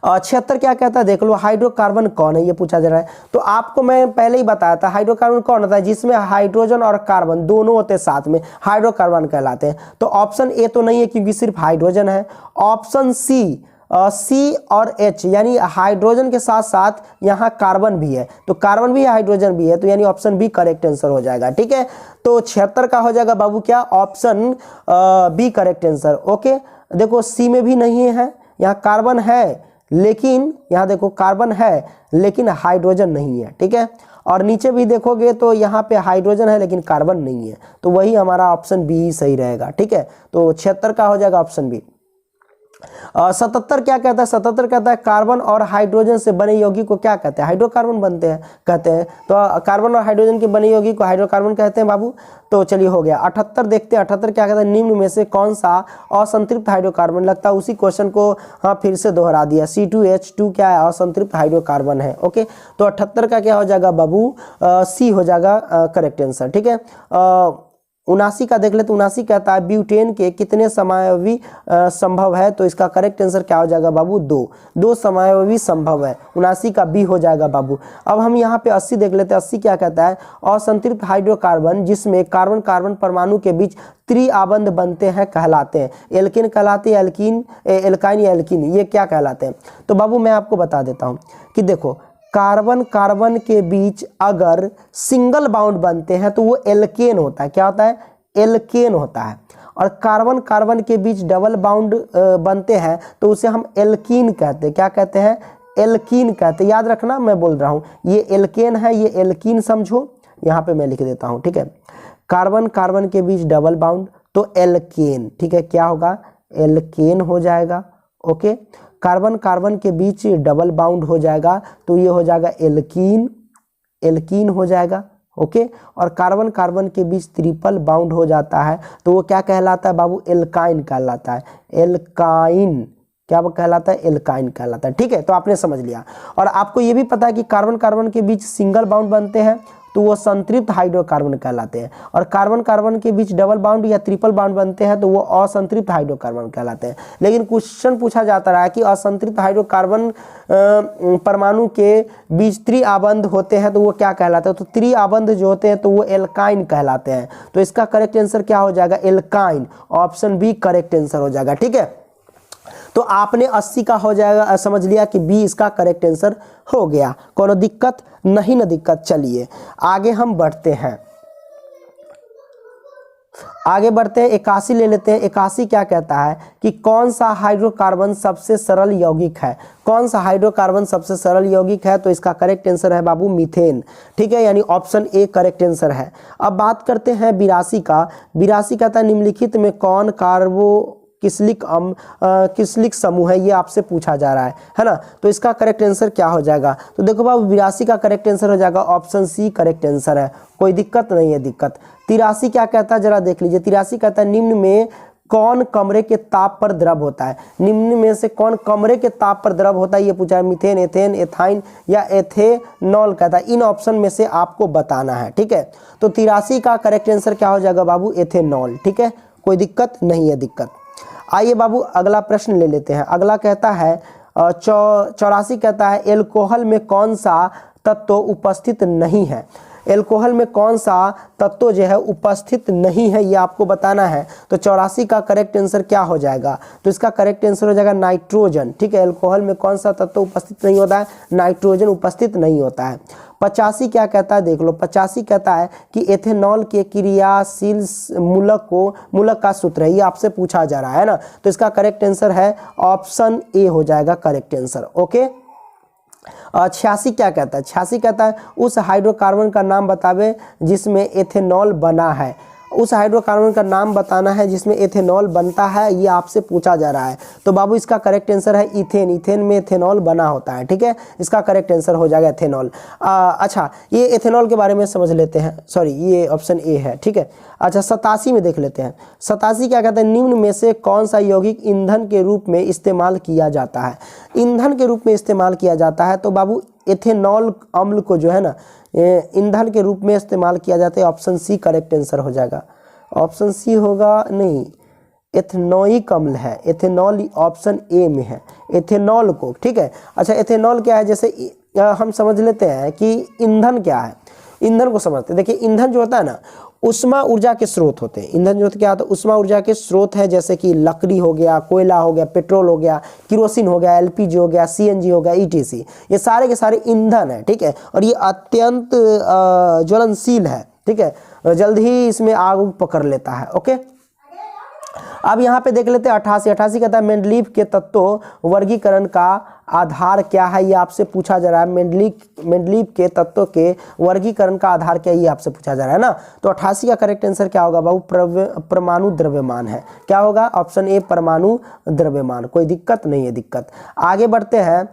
76 क्या कहता है, देख लो, हाइड्रोकार्बन कौन है ये पूछा जा रहा है। तो आपको मैं पहले ही बताया था हाइड्रोकार्बन कौन होता है, जिसमें हाइड्रोजन और कार्बन दोनों होते हैं साथ में, हाइड्रोकार्बन कहलाते हैं। तो ऑप्शन ए तो नहीं है क्योंकि सिर्फ हाइड्रोजन है। ऑप्शन सी, सी और एच, यानी हाइड्रोजन के साथ साथ यहाँ कार्बन भी है, तो कार्बन भी है हाइड्रोजन भी है, तो यानी ऑप्शन बी करेक्ट आंसर हो जाएगा, ठीक है। तो 76 का हो जाएगा बाबू क्या, option B correct answer. Okay, देखो सी में भी नहीं है, यहाँ कार्बन है लेकिन यहाँ देखो कार्बन है लेकिन हाइड्रोजन नहीं है, ठीक है। और नीचे भी देखोगे तो यहाँ पे हाइड्रोजन है लेकिन कार्बन नहीं है, तो वही हमारा ऑप्शन बी सही रहेगा, ठीक है। तो 76 का हो जाएगा ऑप्शन बी। 77 क्या कहता है, 77 कहता है कार्बन और हाइड्रोजन से बने यौगिक को क्या कहते हैं, हाइड्रोकार्बन बनते हैं कहते हैं। तो कार्बन और हाइड्रोजन के बने यौगिक को हाइड्रोकार्बन कहते हैं बाबू। तो चलिए हो गया। 78 देखते हैं, 78 क्या कहता है, निम्न में से कौन सा असंतृप्त हाइड्रोकार्बन, लगता है उसी क्वेश्चन को हाँ फिर से दोहरा दिया। C2H2 क्या है, असंतृप्त हाइड्रोकार्बन है। ओके, तो 78 का क्या हो जाएगा बाबू, सी हो जाएगा करेक्ट आंसर, ठीक है। 79 का देख ले, तो 79 कहता है ब्यूटेन के कितने समायवी संभव है, तो इसका करेक्ट आंसर क्या हो जाएगा बाबू, 2 समायवी संभव है। 79 का बी हो जाएगा बाबू। अब हम यहाँ पे 80 देख लेते हैं। 80 क्या कहता है, असंतृप्त हाइड्रोकार्बन जिसमें कार्बन कार्बन परमाणु के बीच त्रिआबंध बनते हैं कहलाते हैं, एल्केन कहलाते हैं, एल्कीन, एल्काइन या एल्कीन, ये क्या कहलाते हैं। तो बाबू मैं आपको बता देता हूँ कि देखो कार्बन कार्बन के बीच अगर सिंगल बाउंड बनते हैं तो वो एल्केन होता है, क्या होता है, एल्केन होता है। और कार्बन कार्बन के बीच डबल बाउंड बनते हैं तो उसे हम एल्कीन कहते हैं, क्या कहते हैं, एल्कीन कहते हैं। याद रखना मैं बोल रहा हूँ, ये एल्केन है, ये एल्कीन समझो, यहाँ पे मैं लिख देता हूँ, ठीक है। कार्बन कार्बन के बीच डबल बाउंड तो एल्केन, ठीक है, क्या होगा, एल्केन हो जाएगा। ओके, कार्बन कार्बन के बीच डबल बाउंड हो जाएगा तो ये हो जाएगा एल्कीन, एल्कीन हो जाएगा। ओके, और कार्बन कार्बन के बीच ट्रिपल बाउंड हो जाता है तो वो क्या कहलाता है बाबू, एल्काइन कहलाता है, एल्काइन, क्या वो कहलाता है, एल्काइन कहलाता है, ठीक है। तो आपने समझ लिया। और आपको ये भी पता है कि कार्बन कार्बन के बीच सिंगल बाउंड बनते हैं तो वो संतृप्त हाइड्रोकार्बन कहलाते हैं, और कार्बन कार्बन के बीच डबल बाउंड या ट्रिपल बाउंड बनते हैं तो वो असंतृप्त हाइड्रोकार्बन कहलाते हैं। लेकिन क्वेश्चन पूछा जाता रहा है कि असंतृप्त हाइड्रोकार्बन परमाणु के बीच त्रिआबंध होते हैं तो वो क्या कहलाते हैं, तो त्रिआबंध जो होते हैं तो वो एल्काइन कहलाते हैं। तो इसका करेक्ट आंसर क्या हो जाएगा, alkyne, option B correct answer हो जाएगा, ठीक है। तो आपने 80 का हो जाएगा, समझ लिया कि बी इसका करेक्ट आंसर हो गया, कोनो दिक्कत नहीं ना दिक्कत। चलिए आगे हम बढ़ते हैं, आगे बढ़ते हैं। 81 ले लेते हैं। 81 क्या कहता है कि कौन सा हाइड्रोकार्बन सबसे सरल यौगिक है, कौन सा हाइड्रोकार्बन सबसे सरल यौगिक है, तो इसका करेक्ट आंसर है बाबू मीथेन, ठीक है, यानी ऑप्शन ए करेक्ट आंसर है। अब बात करते हैं 82 का। 82 कहता है निम्नलिखित में कौन कार्बो किसलिक समूह है, ये आपसे पूछा जा रहा है ना। तो इसका करेक्ट आंसर क्या हो जाएगा, तो देखो बाबू 82 का करेक्ट आंसर हो जाएगा ऑप्शन सी करेक्ट आंसर है, कोई दिक्कत नहीं है दिक्कत। 83 क्या कहता है जरा देख लीजिए। 83 कहता है निम्न में कौन कमरे के ताप पर द्रव होता है, निम्न में से कौन कमरे के ताप पर द्रव होता है, ये पूछा है। मीथेन, एथेन, एथाइन या एथेनॉल कहता है, इन ऑप्शन में से आपको बताना है, ठीक है। तो 83 का करेक्ट आंसर क्या हो जाएगा बाबू, एथेनॉल, ठीक है, कोई दिक्कत नहीं है दिक्कत। आइए बाबू अगला प्रश्न ले लेते हैं। अगला कहता है 84 कहता है एल्कोहल में कौन सा तत्व उपस्थित नहीं है। एल्कोहल में कौन सा तत्व जो है उपस्थित नहीं है, ये आपको बताना है। तो 84 का करेक्ट आंसर क्या हो जाएगा? तो इसका करेक्ट आंसर हो जाएगा नाइट्रोजन। ठीक है, एल्कोहल में कौन सा तत्व उपस्थित नहीं होता है? नाइट्रोजन उपस्थित नहीं होता है। 85 क्या कहता है देख लो, 85 कहता है कि एथेनॉल के क्रियाशील मूलक का सूत्र है, ये आपसे पूछा जा रहा है ना। तो इसका करेक्ट आंसर है ऑप्शन ए हो जाएगा करेक्ट आंसर। ओके, 86 क्या कहता है? 86 कहता है उस हाइड्रोकार्बन का नाम बतावे जिसमें एथेनॉल बना है। उस हाइड्रोकार्बन का नाम बताना है जिसमें एथेनॉल बनता है, ये आपसे पूछा जा रहा है। तो बाबू इसका करेक्ट आंसर है इथेन। इथेन में एथेनॉल बना होता है। ठीक है, इसका करेक्ट आंसर हो जाएगा एथेनॉल। अच्छा, ये एथेनॉल के बारे में समझ लेते हैं। सॉरी, ये ऑप्शन ए है। ठीक है, अच्छा 87 में देख लेते हैं। 87 क्या कहते हैं? निम्न में से कौन सा यौगिक ईंधन के रूप में इस्तेमाल किया जाता है? ईंधन के रूप में इस्तेमाल किया जाता है तो बाबू एथेनॉल अम्ल को जो है ना ईंधन के रूप में इस्तेमाल किया जाता है। ऑप्शन सी करेक्ट आंसर हो जाएगा। ऑप्शन सी होगा नहीं, एथेनोइक अम्ल है। एथेनॉल ऑप्शन ए में है, एथेनॉल को। ठीक है, अच्छा एथेनॉल क्या है? जैसे हम समझ लेते हैं कि ईंधन क्या है। ईंधन को समझते हैं। देखिए ईंधन जो होता है ना, उष्मा ऊर्जा के स्रोत होते हैं। ईंधन जो क्या होता है? उष्मा ऊर्जा के स्रोत है, जैसे कि लकड़ी हो गया, कोयला हो गया, पेट्रोल हो गया, केरोसिन हो गया, एलपीजी हो गया, सीएनजी हो गया, ईटीसी। ये सारे के सारे ईंधन है। ठीक है, और ये अत्यंत ज्वलनशील है। ठीक है, जल्द ही इसमें आग पकड़ लेता है। ओके, अब यहाँ पे देख लेते हैं 88 कहता है मेंडलीव के तत्व वर्गीकरण का आधार क्या है? ये आपसे पूछा जा रहा है। मेंडलीव के तत्व के वर्गीकरण का आधार क्या है, ये आपसे पूछा जा रहा है ना। तो 88 का करेक्ट आंसर क्या होगा बाबू? परमाणु द्रव्यमान है। क्या होगा? ऑप्शन ए परमाणु द्रव्यमान। कोई दिक्कत नहीं है। दिक्कत आगे बढ़ते हैं।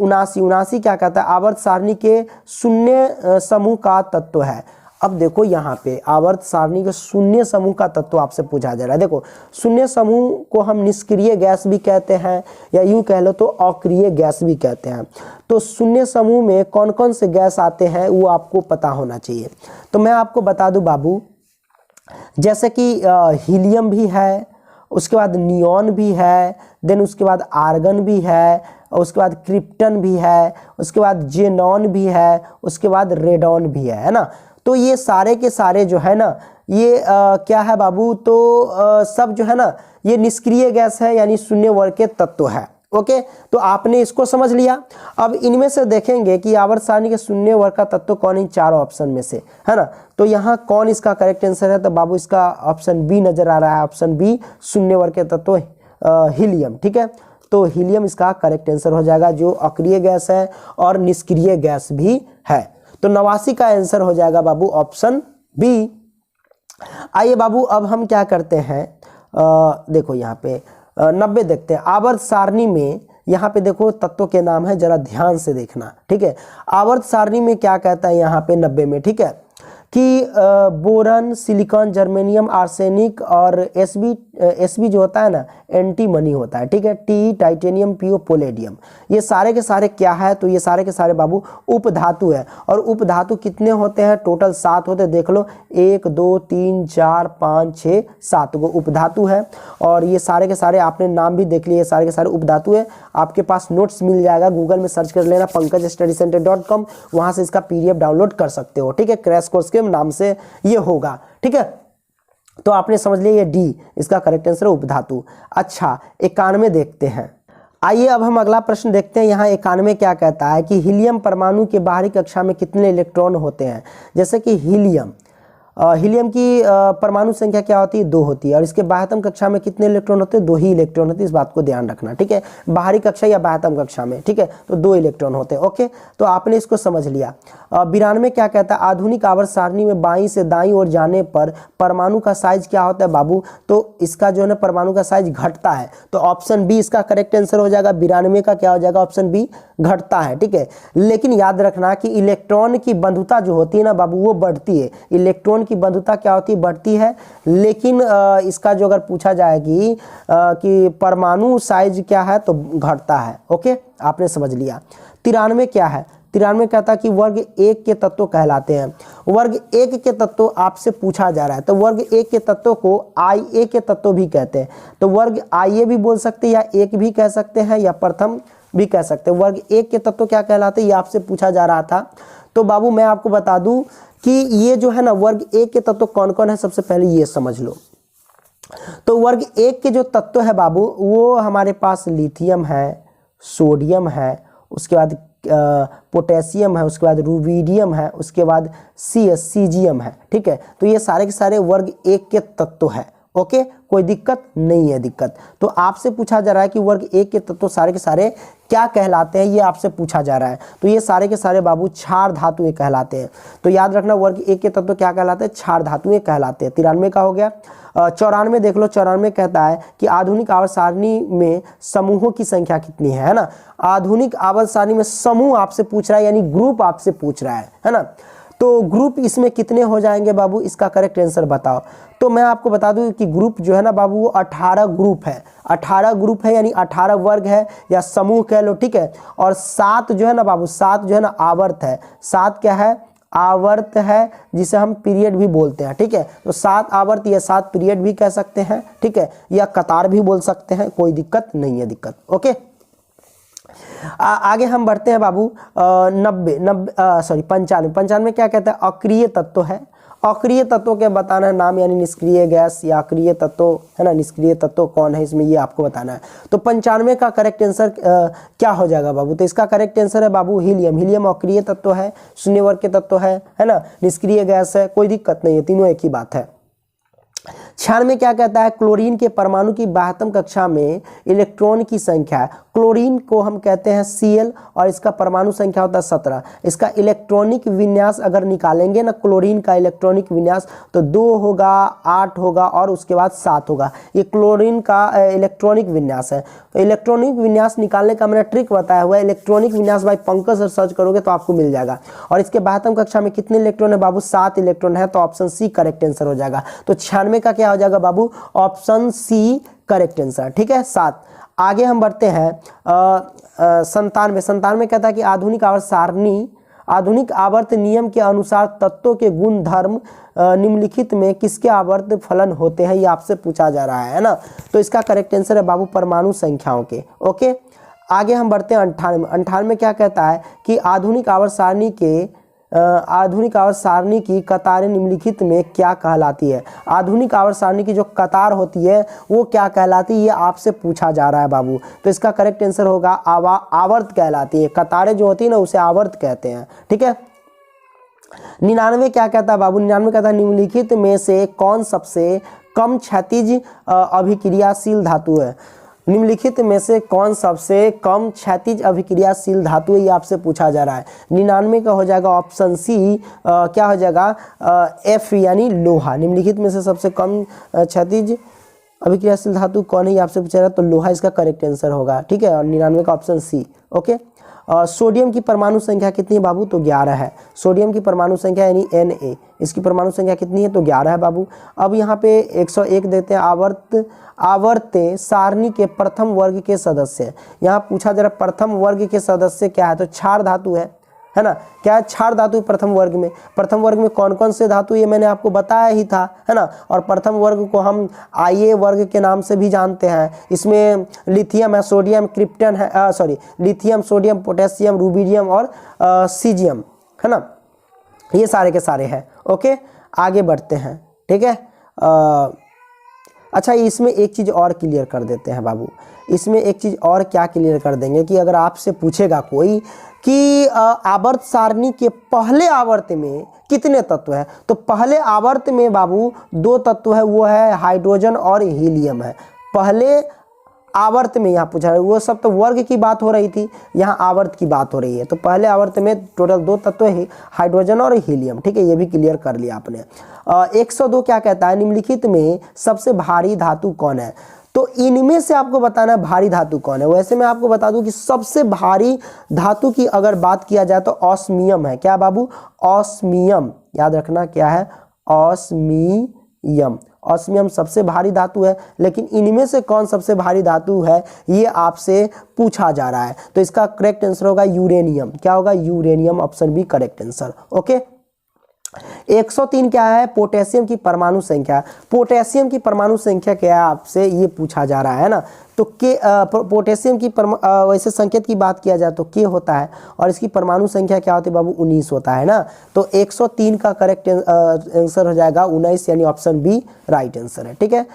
79 क्या कहता है? आवर्त सारणी के शून्य समूह का तत्व है। अब देखो यहाँ पे आवर्त सारणी के शून्य समूह का तत्व आपसे पूछा जा रहा है। देखो शून्य समूह को हम निष्क्रिय गैस भी कहते हैं, या यूं कह लो तो अक्रिय गैस भी कहते हैं। तो शून्य समूह में कौन कौन से गैस आते हैं वो आपको पता होना चाहिए। तो मैं आपको बता दूं बाबू, जैसे कि हीलियम भी है, उसके बाद नियॉन भी है, देन उसके बाद आर्गन भी है, उसके बाद क्रिप्टन भी है, उसके बाद जेनॉन भी है, उसके बाद रेडॉन भी है ना। तो ये सारे के सारे जो है ना, ये क्या है बाबू? तो सब जो है ना ये निष्क्रिय गैस है, यानी शून्य वर्ग के तत्व है। ओके, तो आपने इसको समझ लिया। अब इनमें से देखेंगे कि आवर्त सारणी के शून्य वर्ग का तत्व कौन है चारों ऑप्शन में से, है ना। तो यहाँ कौन इसका करेक्ट आंसर है? तो बाबू इसका ऑप्शन बी नजर आ रहा है। ऑप्शन बी शून्य वर्ग के तत्व हीलियम। ठीक है, तो हीलियम इसका करेक्ट आंसर हो जाएगा, जो अक्रिय गैस है और निष्क्रिय गैस भी है। तो 89 का आंसर हो जाएगा बाबू ऑप्शन बी। आइए बाबू अब हम क्या करते हैं, देखो यहाँ पे 90 देखते हैं। आवर्त सारणी में यहाँ पे देखो तत्व के नाम है, जरा ध्यान से देखना। ठीक है, आवर्त सारणी में क्या कहता है यहाँ पे 90 में, ठीक है, कि बोरन, सिलिकॉन, जर्मेनियम, आर्सेनिक और एसबी जो होता है ना एंटीमनी होता है। ठीक है, टी, टाइटेनियम, पीओ, पोलेडियम, ये सारे के सारे क्या है? तो ये सारे के सारे बाबू उपधातु है। और उपधातु कितने होते हैं? टोटल 7 होते हैं। देख लो 1 2 3 4 5 6 7 गो उपधातु है। और ये सारे के सारे आपने नाम भी देख लिए, सारे के सारे उपधातु है। आपके पास नोट्स मिल जाएगा, गूगल में सर्च कर लेना pankajstudycenter.com, वहां से इसका PDF डाउनलोड कर सकते हो। ठीक है, क्रैश कोर्स के नाम से ये होगा। ठीक है, तो आपने समझ लिया ये डी इसका करेक्ट आंसर है उपधातु। अच्छा 91 देखते हैं। आइए अब हम अगला प्रश्न देखते हैं। यहाँ 91 क्या कहता है कि हीलियम परमाणु के बाहरी कक्षा में कितने इलेक्ट्रॉन होते हैं? जैसे कि हीलियम की परमाणु संख्या क्या होती है? 2 होती है। और इसके बाह्यतम कक्षा में कितने इलेक्ट्रॉन होते हैं? 2 ही इलेक्ट्रॉन होते हैं। इस बात को ध्यान रखना। ठीक है, बाहरी कक्षा या बाह्यतम कक्षा में, ठीक है, तो 2 इलेक्ट्रॉन होते हैं। ओके, तो आपने इसको समझ लिया। 92 क्या कहता है? आधुनिक आवर्त सारणी में बाईं से दाईं ओर जाने पर परमाणु का साइज क्या होता है बाबू? तो इसका जो है ना परमाणु का साइज घटता है। तो ऑप्शन बी इसका करेक्ट आंसर हो जाएगा। 92 का क्या हो जाएगा? ऑप्शन बी घटता है। ठीक है, लेकिन याद रखना कि इलेक्ट्रॉन की बंधुता जो होती है ना बाबू वो बढ़ती है। इलेक्ट्रॉन की बंधुता क्या होती है? बढ़ती है। लेकिन इसका जो अगर पूछा जाएगी कि परमाणु साइज क्या है तो घटता है। ओके, आपने समझ लिया। 93 क्या है? 93 कहता है कि वर्ग 1 के तत्व कहलाते हैं। वर्ग 1 के तत्व आपसे पूछा जा रहा है, तो वर्ग 1 के तत्व को IA के तत्व भी कहते हैं। तो वर्ग IA भी बोल सकते हैं, या 1 भी कह सकते हैं, या प्रथम भी कह सकते हैं। वर्ग 1 के तत्व क्या कहलाते हैं ये आपसे पूछा जा रहा था। तो बाबू मैं आपको बता दूं कि ये जो है ना वर्ग एक के तत्व कौन कौन है, सबसे पहले ये समझ लो। तो वर्ग एक के जो तत्व है बाबू, वो हमारे पास लिथियम है, सोडियम है, उसके बाद पोटेशियम है, उसके बाद रुबिडियम है, उसके बाद सीजियम है। ठीक है, तो ये सारे के सारे वर्ग एक के तत्व है। ओके, कोई दिक्कत नहीं है। दिक्कत तो आपसे पूछा जा रहा है कि वर्ग एक के तत्व सारे के सारे क्या कहलाते हैं, ये आपसे पूछा जा रहा है। तो ये सारे के सारे बाबू क्षार धातुएं कहलाते हैं। तो याद रखना वर्ग एक के तत्व क्या कहलाते हैं, क्षार धातुएं कहलाते हैं। 93 का हो गया। 94 देख लो। 94 कहता है कि आधुनिक आवर्त सारणी में समूहों की संख्या कितनी है ना। आधुनिक आवर्त सारणी में समूह आपसे पूछ रहा है, यानी ग्रुप आपसे पूछ रहा है ना। तो ग्रुप इसमें कितने हो जाएंगे बाबू, इसका करेक्ट आंसर बताओ। तो मैं आपको बता दूं कि ग्रुप जो है ना बाबू वो 18 ग्रुप है। 18 ग्रुप है, यानी 18 वर्ग है या समूह कह लो। ठीक है, और 7 जो है ना बाबू, 7 जो है ना आवर्त है। 7 क्या है, आवर्त है, जिसे हम पीरियड भी बोलते हैं। ठीक है, तो 7 आवर्त या 7 पीरियड भी कह सकते हैं। ठीक है, या कतार भी बोल सकते हैं, कोई दिक्कत नहीं है। दिक्कत ओके। आगे हम बढ़ते हैं बाबू। 95 क्या कहता है, अक्रिय तत्व है। अक्रिय तत्व के बताना है नाम, यानी निष्क्रिय गैस या अक्रिय तत्व है ना। निष्क्रिय तत्व कौन है इसमें, ये आपको बताना है। तो 95 का करेक्ट आंसर क्या हो जाएगा बाबू, तो इसका करेक्ट आंसर है बाबू हीलियम। हीलियम अक्रिय तत्व है, शून्य वर्ग के तत्व है ना, निष्क्रिय गैस है, कोई दिक्कत नहीं है, तीनों एक ही बात है। 96 क्या कहता है, क्लोरीन के परमाणु की 72 कक्षा में इलेक्ट्रॉन की संख्या है। क्लोरीन को हम कहते हैं Cl और इसका परमाणु संख्या होता है 17। इसका इलेक्ट्रॉनिक विन्यास अगर निकालेंगे ना, क्लोरीन का इलेक्ट्रॉनिक विन्यास, तो 2 होगा, 8 होगा और उसके बाद 7 होगा। ये क्लोरीन का इलेक्ट्रॉनिक विन्यास है। तो इलेक्ट्रॉनिक विन्यास निकालने का मैंने ट्रिक बताया हुआ है। इलेक्ट्रॉनिक विन्यास भाई पंकज सर सर्च करोगे तो आपको मिल जाएगा। और इसके 72 कक्षा में कितने इलेक्ट्रॉन है बाबू, 7 इलेक्ट्रॉन है। तो ऑप्शन सी करेक्ट आंसर हो जाएगा। तो 96 का क्या हो जाएगा बाबू, ऑप्शन सी करेक्ट आंसर। ठीक है, 7। आगे हम बढ़ते हैं 97 कहता है कि आधुनिक आवर्त सारणी, आधुनिक आवर्त नियम के अनुसार तत्वों के गुण धर्म निम्नलिखित में किसके आवर्त फलन होते हैं, ये आपसे पूछा जा रहा है ना। तो इसका करेक्ट आंसर है बाबू परमाणु संख्याओं के। ओके, आगे हम बढ़ते हैं 98 क्या कहता है कि आधुनिक आवर्त सारणी के आधुनिक आवर्त सारणी की कतारें निम्नलिखित में क्या कहलाती है। आधुनिक आवर्त सारणी की जो कतार होती है वो क्या कहलाती है, ये आपसे पूछा जा रहा है बाबू। तो इसका करेक्ट आंसर होगा आवर्त कहलाती है। कतारें जो होती है ना उसे आवर्त कहते हैं। ठीक है। 99 क्या कहता है बाबू, 99 कहता है निम्नलिखित में से कौन सबसे कम क्षैतिज अभिक्रियाशील धातु है। निम्नलिखित में से कौन सबसे कम क्षैतिज अभिक्रियाशील धातु है, ये आपसे पूछा जा रहा है। 99 का हो जाएगा ऑप्शन सी, क्या हो जाएगा, एफ यानी लोहा। निम्नलिखित में से सबसे कम क्षैतिज अभिक्रियाशील धातु कौन है, ये आपसे पूछा जा रहा है। तो लोहा इसका करेक्ट आंसर होगा। ठीक है, और 99 का ऑप्शन सी। ओके। सोडियम की परमाणु संख्या कितनी है बाबू, तो 11 है। सोडियम की परमाणु संख्या यानी Na, इसकी परमाणु संख्या कितनी है, तो 11 है बाबू। अब यहाँ पे 101 देते हैं। आवर्त सारणी के प्रथम वर्ग के सदस्य, यहाँ पूछा जा रहा है प्रथम वर्ग के सदस्य क्या है, तो क्षार धातु है ना। क्या है, क्षार धातु प्रथम वर्ग में। प्रथम वर्ग में कौन कौन से धातु, ये मैंने आपको बताया ही था, है ना। और प्रथम वर्ग को हम IA वर्ग के नाम से भी जानते हैं। इसमें लिथियम है, सोडियम, क्रिप्टन है, लिथियम, सोडियम, पोटेशियम, रुबिडियम और सीजियम, है ना। ये सारे के सारे हैं। ओके, आगे बढ़ते हैं। ठीक है। अच्छा, इसमें एक चीज़ और क्लियर कर देते हैं बाबू। इसमें एक चीज़ और क्या क्लियर कर देंगे कि अगर आपसे पूछेगा कोई कि आवर्त सारणी के पहले आवर्त में कितने तत्व हैं, तो पहले आवर्त में बाबू 2 तत्व है, वो है हाइड्रोजन और हीलियम है। पहले आवर्त में यहाँ पूछा है, वो सब तो वर्ग की बात हो रही थी, यहाँ आवर्त की बात हो रही है। तो पहले आवर्त में टोटल 2 तत्व है, हाइड्रोजन और हीलियम। ठीक है, ये भी क्लियर कर लिया आपने। 102 क्या कहता है, निम्नलिखित में सबसे भारी धातु कौन है। तो इनमें से आपको बताना है भारी धातु कौन है। वैसे मैं आपको बता दूं कि सबसे भारी धातु की अगर बात किया जाए तो ऑस्मियम है। क्या बाबू, ऑस्मियम, याद रखना क्या है, ऑस्मियम। ऑस्मियम सबसे भारी धातु है, लेकिन इनमें से कौन सबसे भारी धातु है ये आपसे पूछा जा रहा है। तो इसका करेक्ट आंसर होगा यूरेनियम। क्या होगा, uranium, option B correct answer. Okay, 103 क्या है? पोटेशियम की परमाणु संख्या। पोटेशियम की परमाणु संख्या क्या है आपसे ये पूछा जा रहा है ना। तो के पोटेशियम की वैसे संकेत की बात किया जाए तो के होता है और इसकी परमाणु संख्या क्या होती है बाबू? 19 होता है ना। तो 103 का करेक्ट आंसर हो जाएगा 19, यानी ऑप्शन बी राइट आंसर है। ठीक है।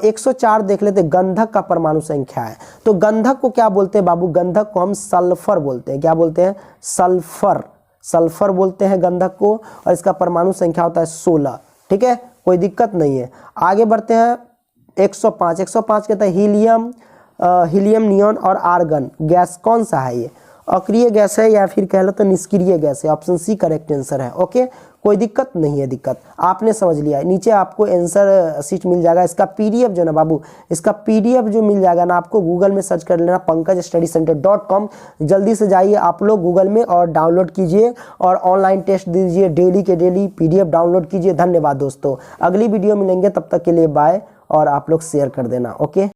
104 देख लेते, गंधक का परमाणु संख्या है। तो गंधक को क्या बोलते हैं बाबू? गंधक को हम सल्फर बोलते हैं। क्या बोलते हैं? सल्फर। सल्फर बोलते हैं गंधक को, और इसका परमाणु संख्या होता है 16। ठीक है, कोई दिक्कत नहीं है। आगे बढ़ते हैं 105। 105 कहता है हीलियम, हीलियम, नियॉन और आर्गन गैस कौन सा है? ये अक्रिय गैस है या फिर कह लो तो निष्क्रिय गैस है। ऑप्शन सी करेक्ट आंसर है। ओके, कोई दिक्कत नहीं है। दिक्कत आपने समझ लिया है। नीचे आपको आंसर शीट मिल जाएगा। इसका पीडीएफ जो ना बाबू, इसका पीडीएफ जो मिल जाएगा ना आपको, गूगल में सर्च कर लेना pankajstudycenter.com। जल्दी से जाइए आप लोग गूगल में और डाउनलोड कीजिए और ऑनलाइन टेस्ट दीजिए। डेली के डेली पीडीएफ डाउनलोड कीजिए। धन्यवाद दोस्तों, अगली वीडियो मिलेंगे, तब तक के लिए बाय। और आप लोग शेयर कर देना। ओके।